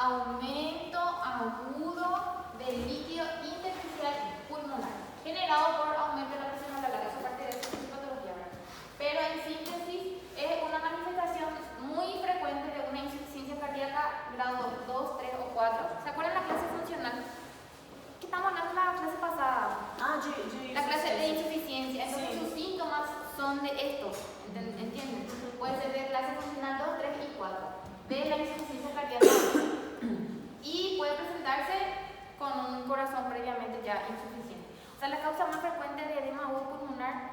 aumento agudo del líquido intersticial pulmonar, generado por aumento de la presión hospitalar. Eso parte de esa patología, ¿verdad? Pero en síntesis es una manifestación muy frecuente de una insuficiencia cardíaca grado 2, 3 o 4. ¿Se acuerdan la clase funcional? Que estamos hablando en la clase pasada. La clase de insuficiencia. Entonces sí, sus síntomas son de estos, ¿entienden? Puede ser de clase funcional 2, 3 y 4 de la insuficiencia cardíaca y puede presentarse con un corazón previamente ya insuficiente. O sea, la causa más frecuente de edema agudo pulmonar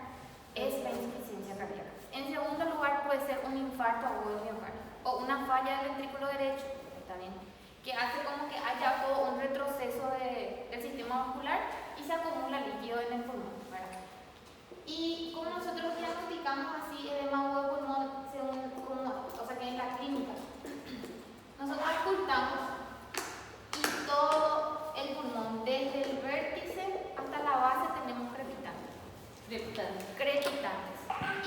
es la insuficiencia cardíaca. En segundo lugar puede ser un infarto agudo del miocardio o una falla del ventrículo derecho, ¿está bien? Que hace como que haya un retroceso del sistema vascular y se acumula líquido en el pulmón, ¿verdad? Y como nosotros diagnosticamos así edema agudo de pulmón, o sea que en la clínica, nosotros ocultamos y todo el pulmón, desde el vértice hasta la base, tenemos crepitantes.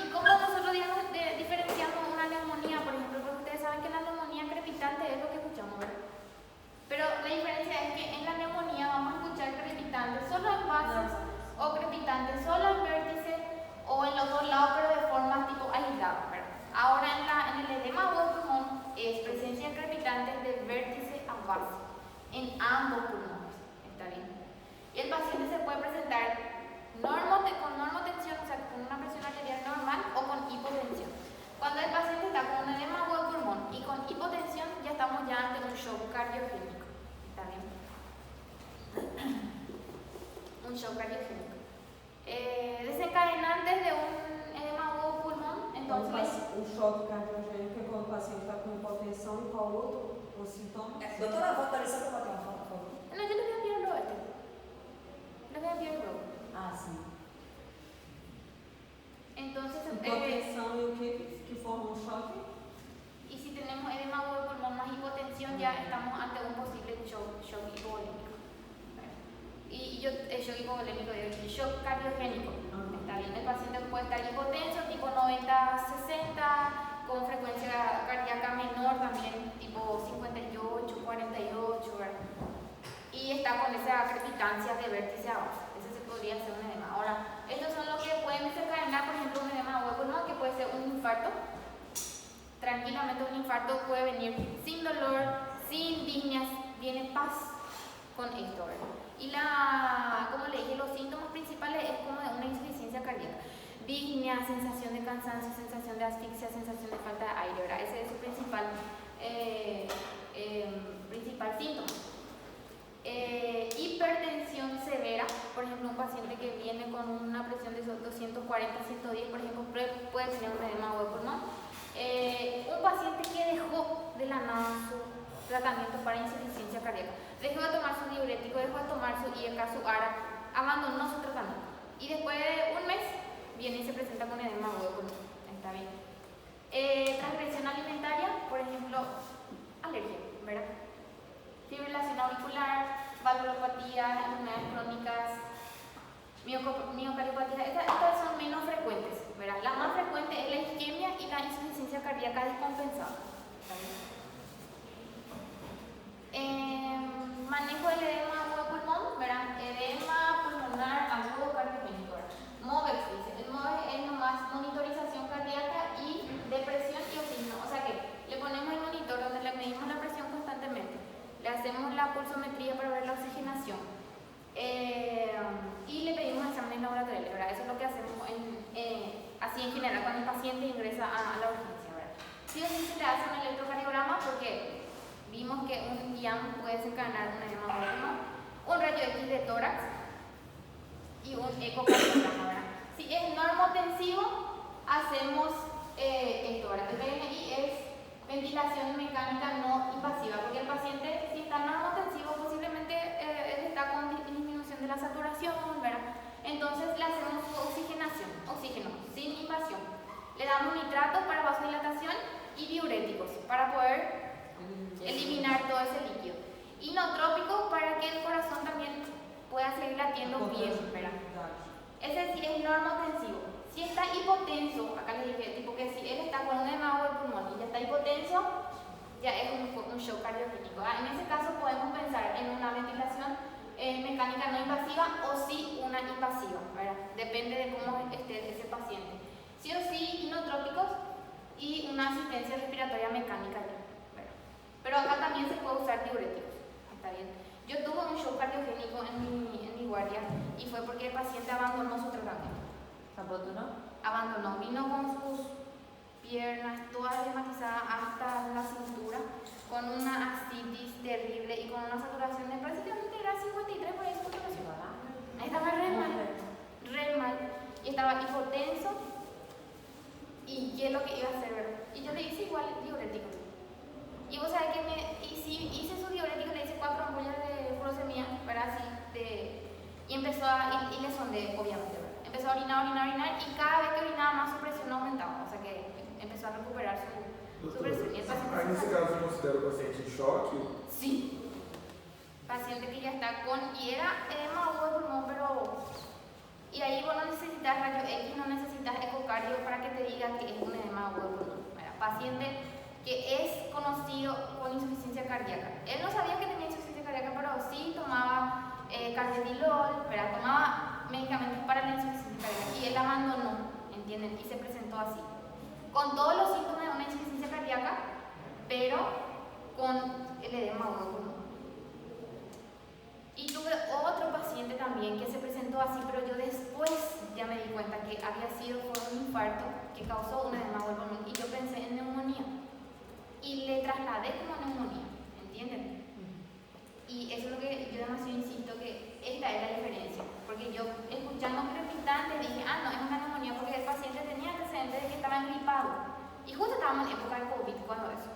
Y como nosotros diferenciamos una neumonía, por ejemplo, porque ustedes saben que la neumonía crepitante es lo que escuchamos, ¿verdad? Pero la diferencia es que en la neumonía vamos a escuchar crepitantes solo en bases o crepitantes solo en vértice o en los dos lados, pero de forma tipo aislada, ¿verdad? Ahora en el edema agudo del pulmón es presencia de crepitantes de vértice a base en ambos pulmones, ¿está bien? Y el paciente se puede presentar con normotensión, o sea, con una presión arterial normal o con hipotensión. Cuando el paciente está con un edema agudo del pulmón y con hipotensión, ya estamos ante un shock cardiogénico, ¿está bien? Un shock cardiogénico. Desencadenantes de un edema agudo pulmón, entonces... Um choque cardiogênico é quando o paciente está com hipotenção e qual outro o sintoma? Doutora, volta ali só para bater uma foto, por favor. No, yo les voy a enviar luego Les voy a enviar luego. Sim. Entonces... Hipotenção e o que forma um choque? Y si tenemos edema agudo de pulmón más hipotensión, ya estamos ante un posible shock hipovolémico. Y shock hipovolémico, shock cardiogénico. Está bien, el paciente puede estar hipotenso, tipo 90-60, con frecuencia cardíaca menor también, tipo 58, 48, ¿verdad? Y está con esa crepitancia de vértice a base. Ese se podría ser un edema. Ahora, estos son los que pueden desencadenar, por ejemplo, un edema agudo de pulmón, que puede ser un infarto. Tranquilamente un infarto puede venir sin dolor, sin disneas, viene paz con esto, ¿verdad? Y como le dije, los síntomas principales es como de una insuficiencia cardíaca. Disnea, sensación de cansancio, sensación de asfixia, sensación de falta de aire, ¿verdad? Ese es su principal síntoma. Hipertensión severa, por ejemplo, un paciente que viene con una presión de 240-110, por ejemplo, puede tener un edema agudo de pulmón. Un paciente que dejó de la nada su tratamiento para insuficiencia cardíaca, dejó de tomar su diurético, dejó de tomar su IECA, su ARA, abandonó su tratamiento y después de un mes viene y se presenta con edema agudo de pulmón. Está bien. Transgresión alimentaria, por ejemplo, alergia, ¿verdad? Fibrilación auricular, valvulopatía, enfermedades crónicas, miocardiopatía, estas son menos frecuentes, ¿verdad? La más frecuente es la isquemia y la insuficiencia cardíaca descompensada. Manejo del edema agudo pulmón, ¿verdad? Edema pulmonar agudo cardiogénico, ¿verdad? MOVEX dice, el MOVEX es nomás monitorización cardíaca y depresión y oxígeno, o sea que le ponemos el monitor donde le medimos la presión constantemente, le hacemos la pulsometría para ver la oxigenación y le pedimos exámenes laboratoriales, ¿verdad? Eso es lo que hacemos así en general cuando el paciente ingresa a la urgencia, ¿verdad? Sí o sí se le hace un electrocardiograma porque vimos que un IAM puede desencadenar un edema agudo de pulmón, un rayo X de tórax y un ecocardiograma, ¿verdad? Si es normotensivo, hacemos esto, ¿verdad? El BMI es ventilación mecánica no invasiva, porque el paciente, si está normotensivo, posiblemente él está con disminución de la saturación, ¿verdad? Entonces le hacemos oxigenación, oxígeno, sin invasión. Le damos nitrato para vasodilatación y diuréticos para poder eliminar todo ese líquido. Inotrópicos para que el corazón también pueda seguir latiendo bien, ¿verdad? Ese sí es normotensivo. Si está hipotenso, acá les dije, tipo que si él está con un edema agudo del pulmón y ya está hipotenso, ya es un shock cardiogénico. iniotrópico. En ese caso podemos pensar en una ventilación mecánica no invasiva o sí una invasiva, ¿verdad? Depende de cómo esté ese paciente. Sí o sí inotrópicos y una asistencia respiratoria mecánica, ¿verdad? Pero acá también se puede usar diuréticos, ¿está bien? Yo tuve un shock cardiogénico en mi guardia y fue porque el paciente abandonó su tratamiento. Abandonó, vino con sus piernas todas desmatizadas hasta la cintura, con una ascitis terrible y con una saturación de prácticamente era 53 por ahí su saturación. Estaba re mal, y estaba hipotenso. ¿Y qué es lo que iba a hacer, verdad? Y yo le hice igual diurético. Y vos sabés que hice su diurético, le hice 4 ampollas de furosemida, ¿verdad? Y empezó y le sondeé, obviamente, ¿verdad? Empezó a orinar, y cada vez que orinaba más su presión aumentaba, o sea que empezó a recuperar su presión. Y Aí nesse caso você considera o paciente em choque? Sí. Paciente que ya está con, y era edema agudo de pulmón, pero... Y ahí vos no necesitas rayo X, no necesitas ecocardio para que te diga que es un edema agudo de pulmón. Paciente que es conocido con insuficiencia cardíaca. Él no sabía que tenía insuficiencia cardíaca, pero sí tomaba carvedilol, tomaba medicamentos para la insuficiencia cardíaca y él abandonó, ¿entienden? Y se presentó así. Con todos los síntomas de una insuficiencia cardíaca, pero con el edema agudo de pulmón. Y tuve otro paciente también que se presentó así, pero yo después ya me di cuenta que había sido por un infarto que causó un edema agudo de pulmón y yo pensé en neumonía. Y le trasladé como neumonía, ¿entienden? Y eso es lo que yo demasiado insisto, que esta es la diferencia. Porque yo, escuchando crepitante, dije, no, es una neumonía porque el paciente tenía antecedentes de que estaba engripado. Y justo estábamos en época de COVID cuando eso.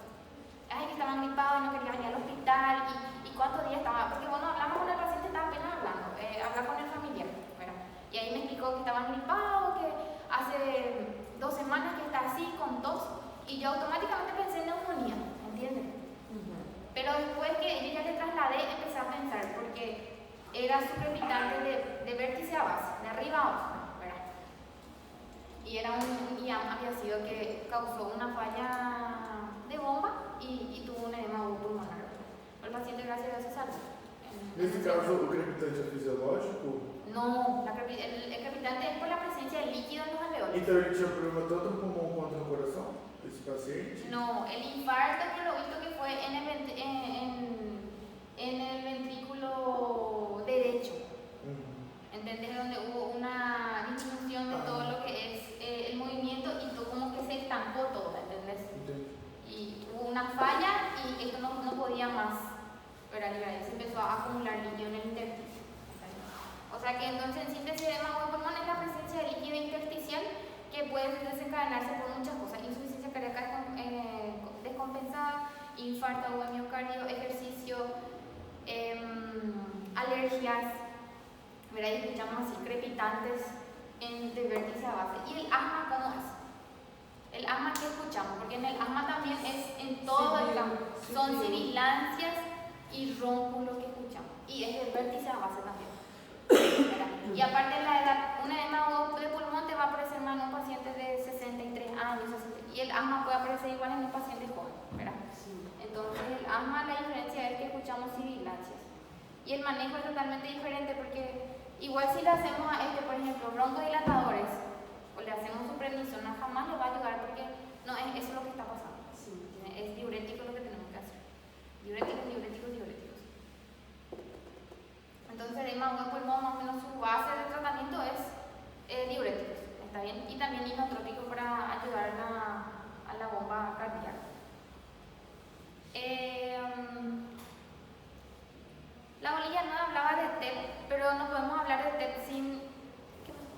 Ay, que estaba engripado y no quería venir al hospital, y cuántos días estaba, porque bueno, hablamos con el paciente, estaba apenas hablando, hablar con el familiar, ¿verdad? Y ahí me explicó que estaba engripado, que hace 2 semanas que está así, con tos, y yo automáticamente pensé en neumonía, ¿entienden? Pero después que yo ya le trasladé, empecé a pensar, porque era su crepitante de vértice a base, de arriba a abajo, ¿verdad? Y era un IAM, había sido que causó una falla de bomba y tuvo un edema pulmonar. El paciente, gracias a Dios, se salvó. Nesse caso, o crepitante é fisiológico? No, el crepitante es por la presencia de líquido en los alveolos. Então ele tinha problema tanto no pulmão quanto no coração, esse paciente? No, el infarto que lo visto que fue en el ventrículo derecho. ¿Entendés? Donde hubo una disminución de todo lo que es el movimiento y todo como que se estancó todo, ¿entendés? Y hubo una falla y esto no podía más, pero se empezó a acumular líquido en el intersticio. O sea que entonces en síntesis de edema agudo de pulmón es la presencia de líquido intersticial que puede desencadenarse por muchas cosas: insuficiencia cardíaca descompensada, infarto agudo de miocardio, ejercicio, alergias, ¿verdad? Y escuchamos así crepitantes de vértice a base. ¿Y el asma cómo es? El asma que escuchamos, porque en el asma también es en todo el campo, son sibilancias y ronculos que escuchamos, y es el vértice a base también, ¿verdad? Y aparte de la edad, un edema agudo de pulmón te va a aparecer más en un paciente de 63 años, y el asma puede aparecer igual en un paciente joven, ¿verdad? Entonces el asma, la diferencia es que escuchamos sibilancias, y el manejo es totalmente diferente, porque igual si le hacemos a por ejemplo, broncodilatadores, o le hacemos un prednisona, jamás le va a ayudar, porque no es eso lo que está pasando. Es diurético lo que tenemos que hacer. Diuréticos. Entonces, el edema agudo de pulmón, más o menos su base de tratamiento es diuréticos, ¿está bien? Y también inotrópicos para ayudar a la bomba cardíaca. La bolilla no hablaba de TEP, pero no podemos hablar de TEP sin... ¿Qué pasó?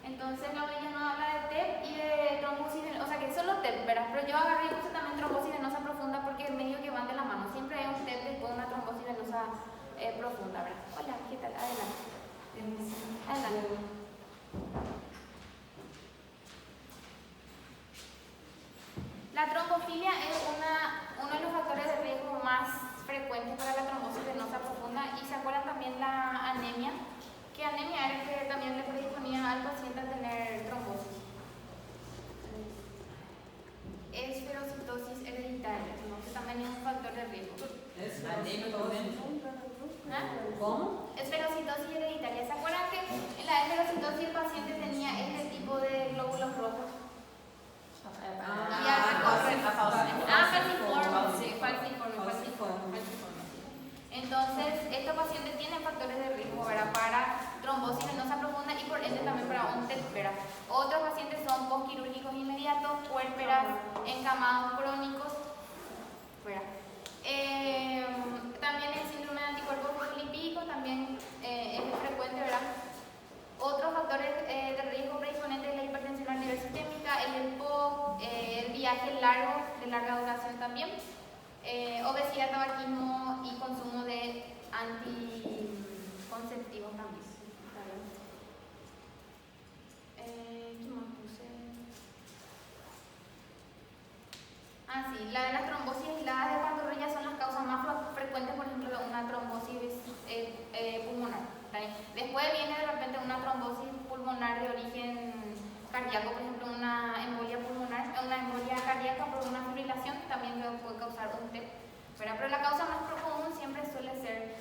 Entonces la bolilla no habla de TEP y de trombosis venosa, o sea que solo TEP, ¿verdad? Pero yo agarré y puse también trombosis venosa profunda porque medio que van de la mano. Siempre hay un TEP después de una trombosis venosa profunda, ¿verdad? Hola, ¿qué tal? Adelante. Adelante. La trombofilia es uno de los factores de riesgo más frecuentes para la trombosis venosa profunda, y se acuerdan también la anemia, que anemia era que también le predisponía al paciente a tener ¿Ah? ¿Cómo? Esferocitosis hereditaria. ¿Se acuerdan que en la esferocitosis el paciente tenía este tipo de glóbulos rojos? Falciforme. Entonces, estos pacientes tienen factores de riesgo, ¿verdad?, para trombosis venosa profunda y por ende también para un TET, ¿verdad? Otros pacientes son postquirúrgicos inmediatos, puérperas, encamados crónicos, ¿verdad? También el síndrome de anticuerpos fosfolipídicos también es frecuente, ¿verdad? Otros factores de riesgo predisponentes de la hipertensión arterial sistémica, el EPOC, el viaje largo, de larga duración también, obesidad, tabaquismo y consumo de anticonceptivos también. ¿Qué más puse? Sí, las trombosis aisladas de pantorrilla son las causas más frecuentes, por ejemplo, de una trombosis pulmonar. Después viene de repente una trombosis pulmonar de origen cardíaco, por ejemplo, una embolia pulmonar, una embolia cardíaca por una fibrilación, también puede causar un TEP, ¿verdad? Pero la causa más común siempre suele ser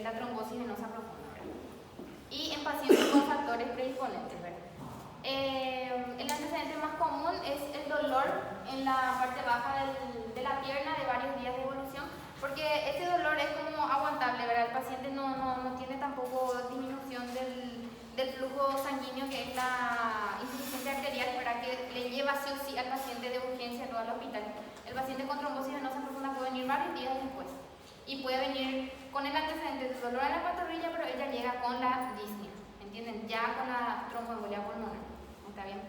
la trombosis venosa profunda, ¿verdad? Y en pacientes con factores predisponentes, ¿verdad? El antecedente más común es el dolor en la parte baja de la pierna de varios días de evolución, porque ese dolor es como aguantable, ¿verdad? El paciente no tiene tampoco disminución del flujo sanguíneo, que es la insuficiencia arterial, ¿verdad?, que le lleva sí o sí al paciente de urgencia no al hospital. El paciente con trombosis venosa profunda puede venir varios días después y puede venir con el antecedente de dolor en la pantorrilla, pero ella llega con la disnea, ¿entienden? Ya con la tromboembolia pulmonar, ¿está bien?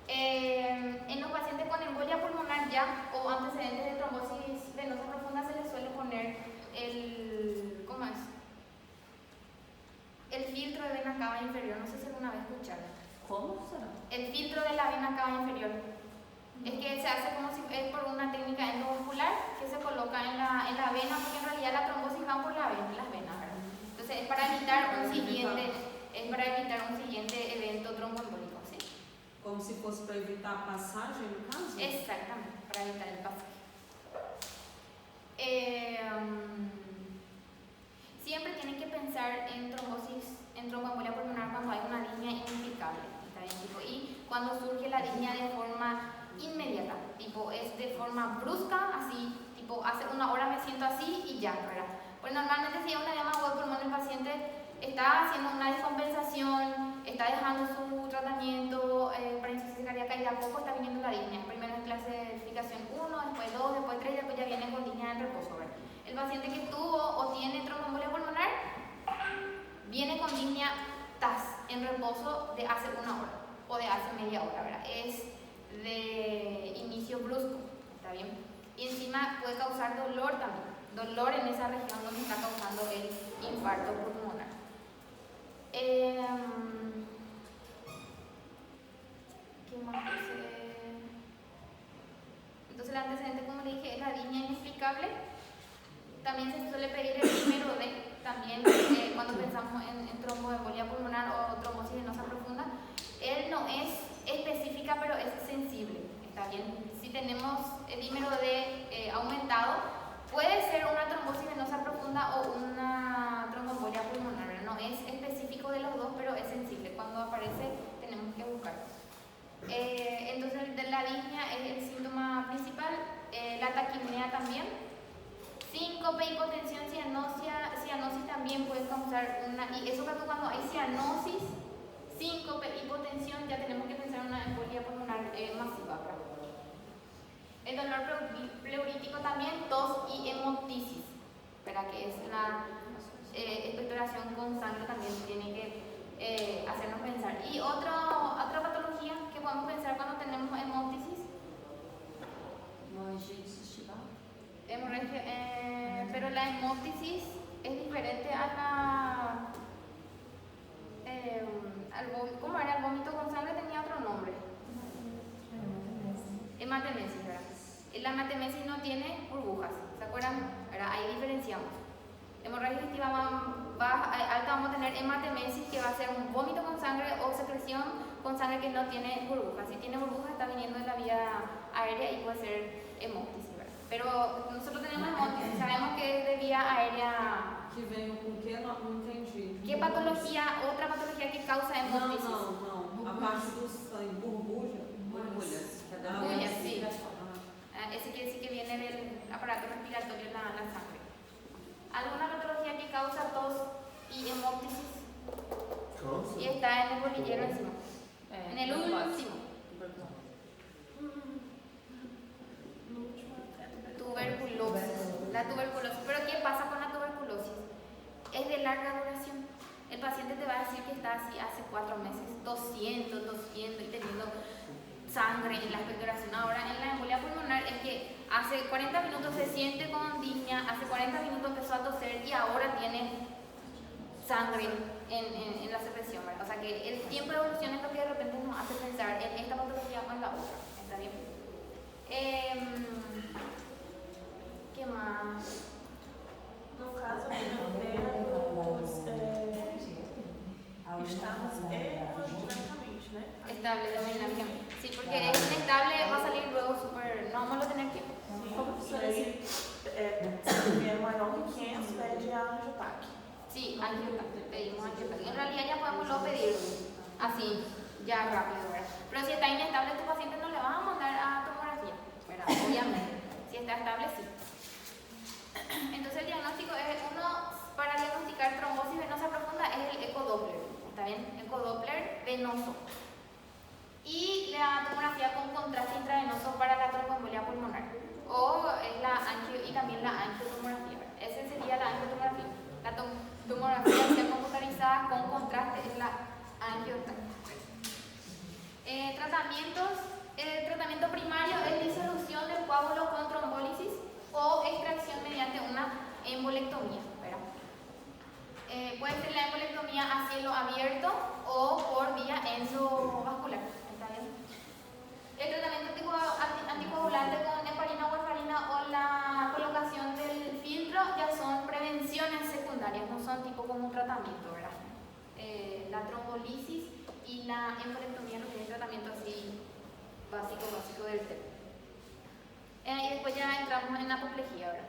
En los pacientes con embolia pulmonar ya o antecedentes de trombosis venosa profunda se les suele poner el, ¿cómo es?, el filtro de vena cava inferior. No sé si alguna vez escucharon. ¿Cómo será? El filtro de la vena cava inferior. Es que se hace como si es por una técnica endovascular que se coloca en la vena, porque en realidad la trombosis va por las venas, ¿verdad? Entonces es para evitar un siguiente evento tromboembólico, ¿sí? Como se fosse para evitar a passagem, no caso? Exactamente, para evitar el pasaje. Siempre tienen que pensar en tromboembolia pulmonar cuando hay una disnea inexplicable, ¿está bien? Y cuando surge la disnea de forma inmediata, es de forma brusca, así, hace una hora me siento así y ya, ¿verdad? Pues normalmente si hay una edema aguda pulmonar, el paciente está haciendo una descompensación, está dejando su tratamiento para insuficiencia cardíaca y de a poco está viniendo la disnea. Primero en clasificación 1, después 2, después 3, después ya viene con disnea en reposo, ¿verdad? El paciente que tuvo o tiene tromboembolia pulmonar viene con disnea TAS en reposo de hace una hora o de hace media hora, ¿verdad? Es de inicio brusco, ¿está bien? Y encima puede causar dolor también, dolor en esa región donde está causando el infarto pulmonar. ¿Qué más puse? Entonces el antecedente, como le dije, es la disnea inexplicable. También se suele pedir el dímero D, también cuando pensamos en tromboembolia pulmonar o trombosis venosa profunda. Él no es específica, pero es sensible, ¿está bien? Si tenemos el dímero D aumentado, puede ser una trombosis venosa profunda o una tromboembolia pulmonar. No es específico de los dos, pero es sensible. Cuando aparece, tenemos que buscarlo. Entonces, la disnea es el síntoma principal, la taquipnea también. Síncope, hipotensión, cianosis también puede causar y eso cuando hay cianosis, síncope, hipotensión, ya tenemos que pensar en una embolia pulmonar masiva. El dolor pleurítico también, tos y hemoptisis, ¿verdad? Que es la expectoración con sangre, también tiene que hacernos pensar. Y otra patología que podemos pensar cuando tenemos hemoptisis. Pero la hemoptisis es diferente a ¿cómo era? El vómito con sangre tenía otro nombre. Hematemesis, ¿verdad? La hematemesis no tiene burbujas, ¿se acuerdan? ¿Verdad? Ahí diferenciamos. Hemorragia digestiva alta, vamos a tener hematemesis, que va a ser un vómito con sangre o secreción con sangre que no tiene burbujas. Si tiene burbujas, está viniendo de la vía aérea y puede ser hemoptisis, ¿verdad? Pero nosotros tenemos hemoptisis, sabemos que es que vem com o quê? Não entendi. ¿Qué patología, otra patología que causa hemólisis? Não. A parte do sangue, borbulha. Borbulhas. Borbulhas, sí. Ah, Ese quiere decir que viene del aparato respiratorio en la sangre. ¿Alguna patología que causa tos y hemóptisis? Y está en el bolillero encima. En el último. Tuberculosis. La tuberculosis. ¿Pero qué pasa con la tuberculosis? Es de larga duración. El paciente te va a decir que está así hace 4 meses, tosiendo y teniendo sangre en la expectoración. Ahora, en la embolia pulmonar es que hace 40 minutos se siente con disnea, hace 40 minutos empezó a toser y ahora tiene sangre en la secreción, ¿verdad? O sea que el tiempo de evolución es lo que de repente nos hace pensar en esta patología o en la otra. ¿Está bien? ¿Qué más? No caso, estamos hemodinámicamente, né? Estable hemodinámicamente. Sí, porque es inestable, va a salir luego súper. No vamos a tener tiempo. Professora, se tiver maior que 500, pede a angiotaque. Sí, angiotaque, pedimos angiotaque. En realidad ya podemos luego pedir así, ya rápido, ¿verdad? Pero si está inestable tu paciente no le vas a mandar a tomografía, ¿verdad? Obviamente. Si está estable, sí. Entonces el diagnóstico es para diagnosticar trombosis venosa profunda es el ecodoppler, ¿está bien? Ecodoppler venoso. Y la tomografía con contraste intravenoso para la tromboembolia pulmonar. O es la y también la angiotomografía. Esa sería la angiotomografía. La tomografía computarizada con contraste es la angiotomografía. El tratamiento primario es disolución del coágulo con trombólisis o extracción mediante una embolectomía, ¿verdad? Puede ser la embolectomía a cielo abierto o por vía endovascular. ¿Está bien? El tratamiento anticoagulante con heparina o warfarina o la colocación del filtro ya son prevenciones secundarias, no son tipo como un tratamiento, ¿verdad? La trombolisis y la embolectomía no tienen tratamiento así básico del tema. Y después ya entramos en apoplejía, ¿verdad?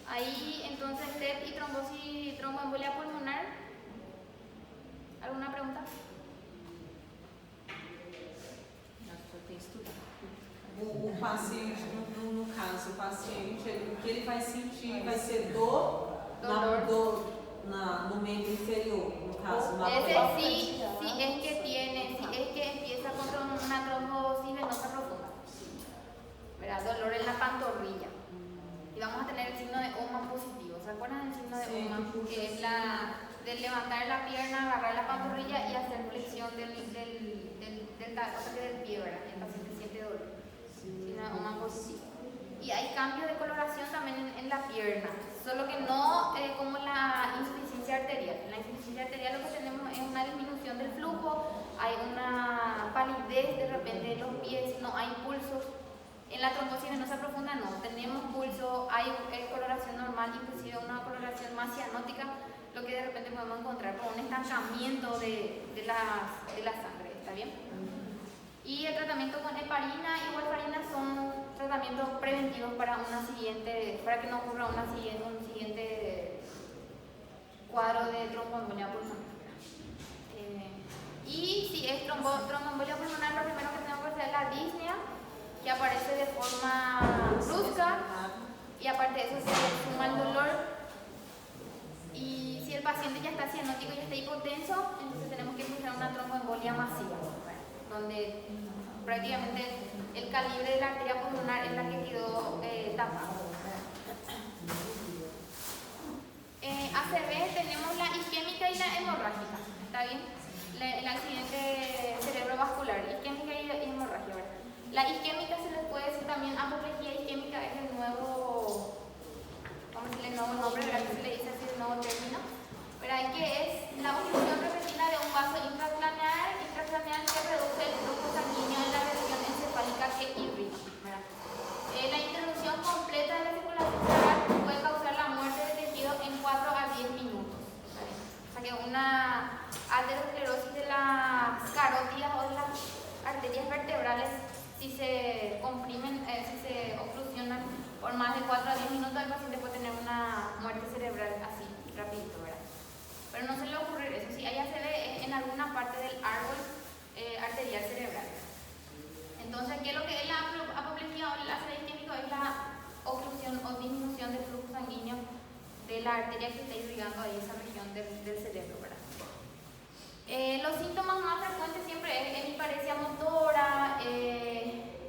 Ahí entonces TEP y trombosis, tromboembolia pulmonar. ¿Alguna pregunta? O paciente, no caso, o paciente, o que ele vai sentir vai ser dor no membro inferior, no caso. Ese sí es que empieza con una trombosis venosa profunda. ¿Verdad? Dolor en la pantorrilla. Y vamos a tener el signo de OMA positivo. ¿Se acuerdan del signo de OMA? Que es de levantar la pierna, agarrar la pantorrilla y hacer flexión del pie, ¿verdad? El paciente siente dolor. Signo de OMA positivo. Y hay cambios de coloración también en la pierna, solo que no como la insuficiencia arterial. En la insuficiencia arterial lo que tenemos es una disminución del flujo, hay una palidez de repente en los pies, no hay pulsos. En la trombosis venosa profunda no, tenemos pulso, hay coloración normal, inclusive una coloración más cianótica, lo que de repente podemos encontrar con un estancamiento de la sangre, ¿está bien? Y el tratamiento con heparina y warfarina son tratamientos preventivos para que no ocurra un siguiente cuadro de tromboembolia pulmonar. Y si es tromboembolia pulmonar, lo primero que tenemos que hacer es la disnea, que aparece de forma brusca, y aparte de eso se suma el dolor. Y si el paciente ya está cianótico y está hipotenso, entonces tenemos que empezar una tromboembolia masiva, donde prácticamente el calibre de la arteria pulmonar es la que quedó tapada. ACV tenemos la isquémica y la hemorrágica, ¿está bien? El accidente cerebrovascular, isquémica y hemorragia, ¿verdad? La isquémica se les puede decir también apoplejía isquémica, es el nuevo, vamos a decirle el nuevo nombre, ¿verdad? Que se le dice así el nuevo término, ¿verdad? Que es la obstrucción repentina de un vaso intracraneal que reduce el flujo sanguíneo en la región encefálica que irrita, ¿verdad? La interrupción completa de la circulación cerebral puede causar la muerte del tejido en 4 a 10 minutos, ¿verdad? O sea que una aterosclerosis de las carótidas o de las arterias vertebrales, si se comprimen, si se obstruccionan por más de 4 a 10 minutos, el paciente puede tener una muerte cerebral así. rapidito, ¿verdad? Pero no se le ocurre eso, si hay ACV es en alguna parte del árbol arterial cerebral. Entonces, ¿qué es lo que es la apoplejía o el ACV isquémico? Es la oclusión o disminución del flujo sanguíneo de la arteria que está irrigando ahí esa región del cerebro, ¿verdad? Los síntomas más frecuentes siempre es hemiparesia motora,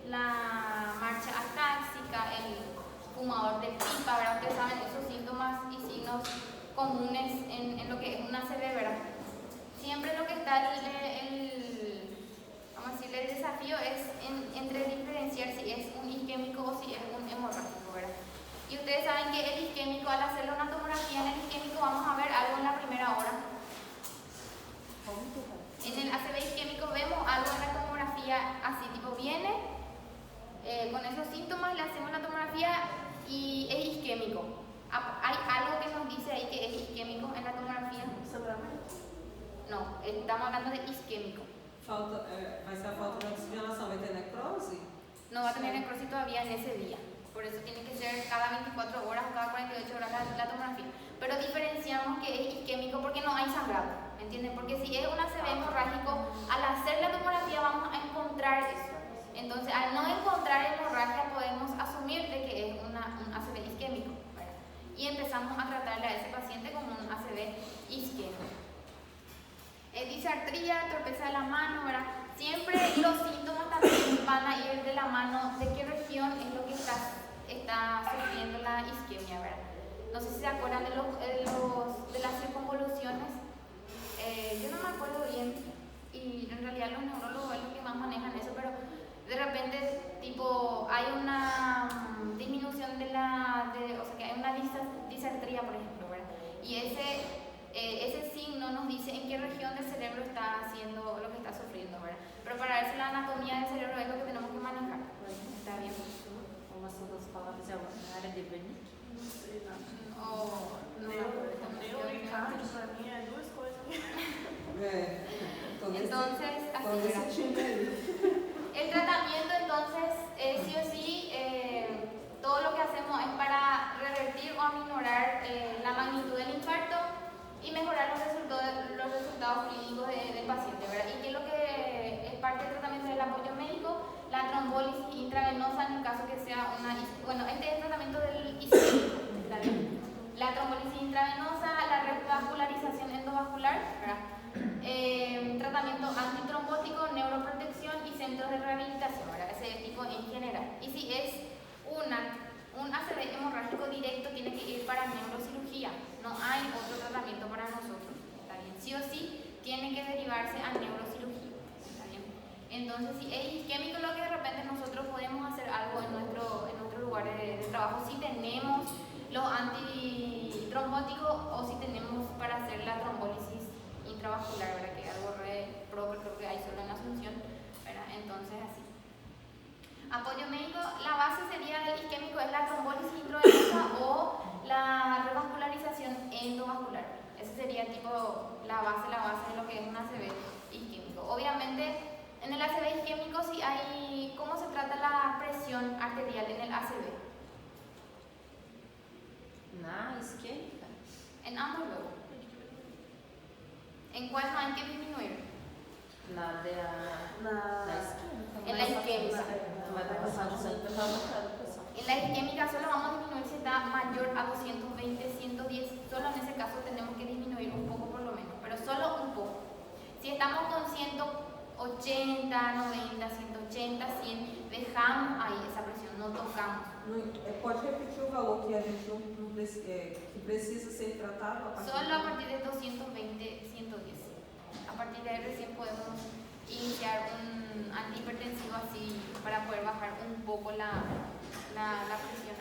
la marcha atáxica, el fumador de pipa, ¿verdad? Ustedes saben esos síntomas y signos comunes en lo que es una ACV, ¿verdad? Siempre lo que está vamos a decirle, el desafío es entre diferenciar si es un isquémico o si es un hemorrágico, ¿verdad? Y ustedes saben que el isquémico, al hacerle una tomografía en el isquémico, vamos a ver algo en la primera hora. En el ACV isquémico vemos algo en la tomografía así, tipo viene con esos síntomas, le hacemos la tomografía y es isquémico. ¿Hay algo que nos dice ahí que es isquémico en la tomografía? No, estamos hablando de isquémico. Vai ser a falta de oxigenação, vai ter necrose? No va a tener necrosis todavía en ese día. Por eso tiene que ser cada 24 horas o cada 48 horas la tomografía. Pero diferenciamos que es isquémico porque no hay sangrado, ¿entienden? Porque si es un ACV hemorrágico, al hacer la tomografía vamos a encontrar eso. Entonces, al no encontrar hemorragia, podemos asumir de que es un ACV isquémico, ¿verdad? Y empezamos a tratarle a ese paciente como un ACV isquémico. Disartría, torpeza de la mano, ¿verdad? Siempre los síntomas también van a ir de la mano de qué región es lo que está sufriendo la isquemia, ¿verdad? No sé si se acuerdan de las circunvoluciones. Yo no me acuerdo bien y en realidad los neurólogos es los que más manejan eso, pero de repente tipo hay una disminución o sea que hay una disartría, por ejemplo, ¿verdad? Y ese signo nos dice en qué región del cerebro está haciendo lo que está sufriendo, ¿verdad? Pero para ver si la anatomía del cerebro es lo que tenemos que manejar. ¿Está bien? Uma das palavras é na área de Bernick. Não sei nada. Neo e cardio pra mí é duas coisas. Entonces, así Esse era. time aí. El tratamiento entonces, sí o sí, todo lo que hacemos es para revertir o aminorar la magnitud del infarto y mejorar los resultados clínicos del paciente, ¿verdad? Y que es lo que es parte del tratamiento del apoyo médico, la trombólisis intravenosa en el caso que sea este es el tratamiento del isquémico, ¿está bien? La trombólisis intravenosa, la revascularización endovascular, ¿verdad? Tratamiento antitrombótico, neuroprotección y centros de rehabilitación, ¿verdad? Ese tipo en general. Y si es un ACV hemorrágico directo, tiene que ir para neurocirugía. No hay otro tratamiento para nosotros, ¿está bien? Sí o sí, tiene que derivarse a neurocirugía, ¿está bien? Entonces, si es isquémico, lo que de repente nosotros podemos hacer algo en nuestro lugar de trabajo, si tenemos los antitrombóticos o si tenemos para hacer la trombólisis intravascular, ¿verdad? Que es algo re pro, creo que hay solo en la Asunción, ¿verdad? Entonces, así. Apoyo médico, la base sería del isquémico es la trombólisis intravenosa o la revascularización endovascular. Esa sería tipo la base de lo que es un ACV isquémico. Obviamente, en el ACV isquémico sí hay, ¿cómo se trata la presión arterial en el ACV? Na isquêmica? En ambos luego. ¿En cuál no hay que disminuir? Na isquêmica. En la isquémica. Vai dar passagem de sangue para aumentar a pressão. En la isquémica solo vamos a disminuir si está mayor a 220, 110. Solo en ese caso tenemos que disminuir un poco por lo menos, pero solo un poco. Si estamos con 180, 90, 180, 100, dejamos ahí esa presión, no tocamos. Pode repetir o valor que a gente que precisa ser tratado? Solo a partir de 220, 110. A partir de ahí recién podemos iniciar un antihipertensivo así para poder bajar un poco la presión.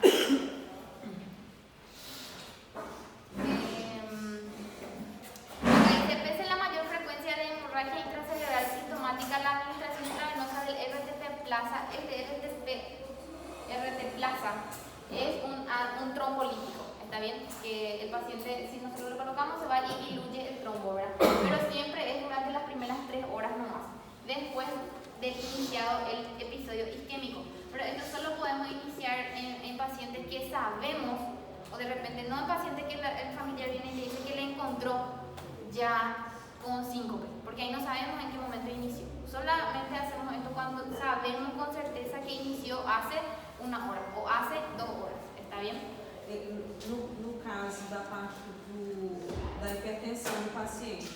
La ICP es la mayor frecuencia de hemorragia intracerebral sintomática. La administración intravenosa del RTP Plaza, RT Plaza es un trombolítico. ¿Está bien? Que el paciente, si nosotros lo colocamos, se va y diluye el trombo, ¿verdad? Pero siempre es durante las primeras 3 horas nomás, después de iniciado el episodio isquémico. Pero esto solo podemos iniciar en pacientes que sabemos o de repente, no el paciente que el familiar viene y te dice que le encontró ya con síncope, porque ahí no sabemos en qué momento inició. Solamente hacemos esto cuando sabemos con certeza que inició hace 1 hora o hace 2 horas. ¿Está bien? No caso da parte da hipertensão do paciente,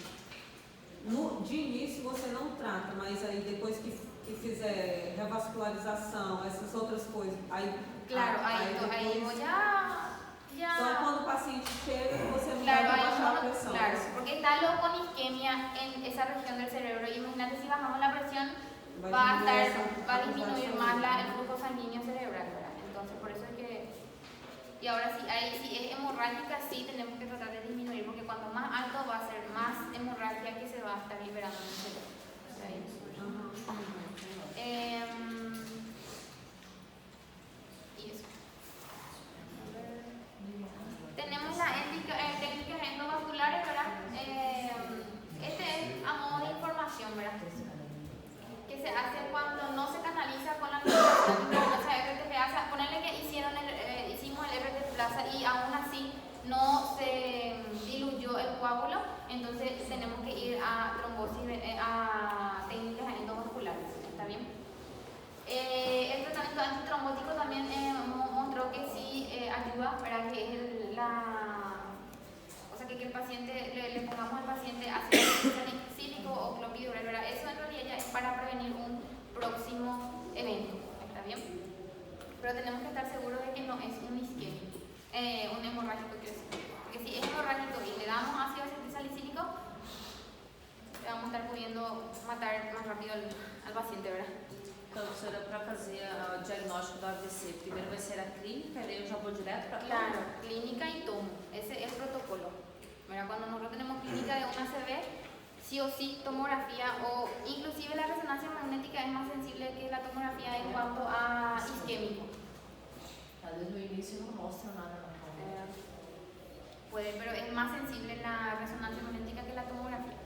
de início você não trata, mas aí depois que fizer revascularização, essas outras coisas, aí... Claro, ahí depois, ya... Só quando o paciente chega que você não Claro, vai ahí baixar a pressão. claro, porque está lo con isquemia en esa región del cerebro. Imagínate si bajamos la presión, va a disminuir más el flujo sanguíneo cerebral, ¿verdad? Entonces, por eso es que... Y ahora sí, ahí sí es hemorrágica, sí tenemos que tratar de disminuir, porque cuanto más alto va a ser más hemorragia que se va a estar liberando en el cerebro. ¿Está bien? Y eso. Tenemos las técnicas endovasculares, ¿verdad? Este es a modo de información, ¿verdad? Que se hace cuando no se canaliza con la medicación intravenosa RTPasa. Ponerle que hicimos el RTPasa y aún así no se diluyó el coágulo, entonces tenemos que ir a trombosis, a técnicas endovasculares. ¿Está bien? El tratamiento antitrombótico también mostró que sí ayuda para que que el paciente le pongamos al paciente ácido salicílico o clopidogrel, ¿verdad? Eso en realidad ya es para prevenir un próximo evento. ¿Está bien? Pero tenemos que estar seguros de que no es un isquémico, un hemorrágico, quiero decir. Porque si es hemorrágico y le damos ácido salicílico, le vamos a estar pudiendo matar más rápido al paciente, ¿verdad? Então, professora, para fazer o diagnóstico do AVC, primeiro vai ser a clínica, e daí eu já vou direto para a Claro, clínica y tomo. Ese es el protocolo. ¿Verdad? Cuando nosotros tenemos clínica de una ACV, sí o sí tomografía, o inclusive la resonancia magnética es más sensible que la tomografía en cuanto a isquémico. Às vezes no início não mostra nada. Puede, pero es más sensible la resonancia magnética que la tomografía.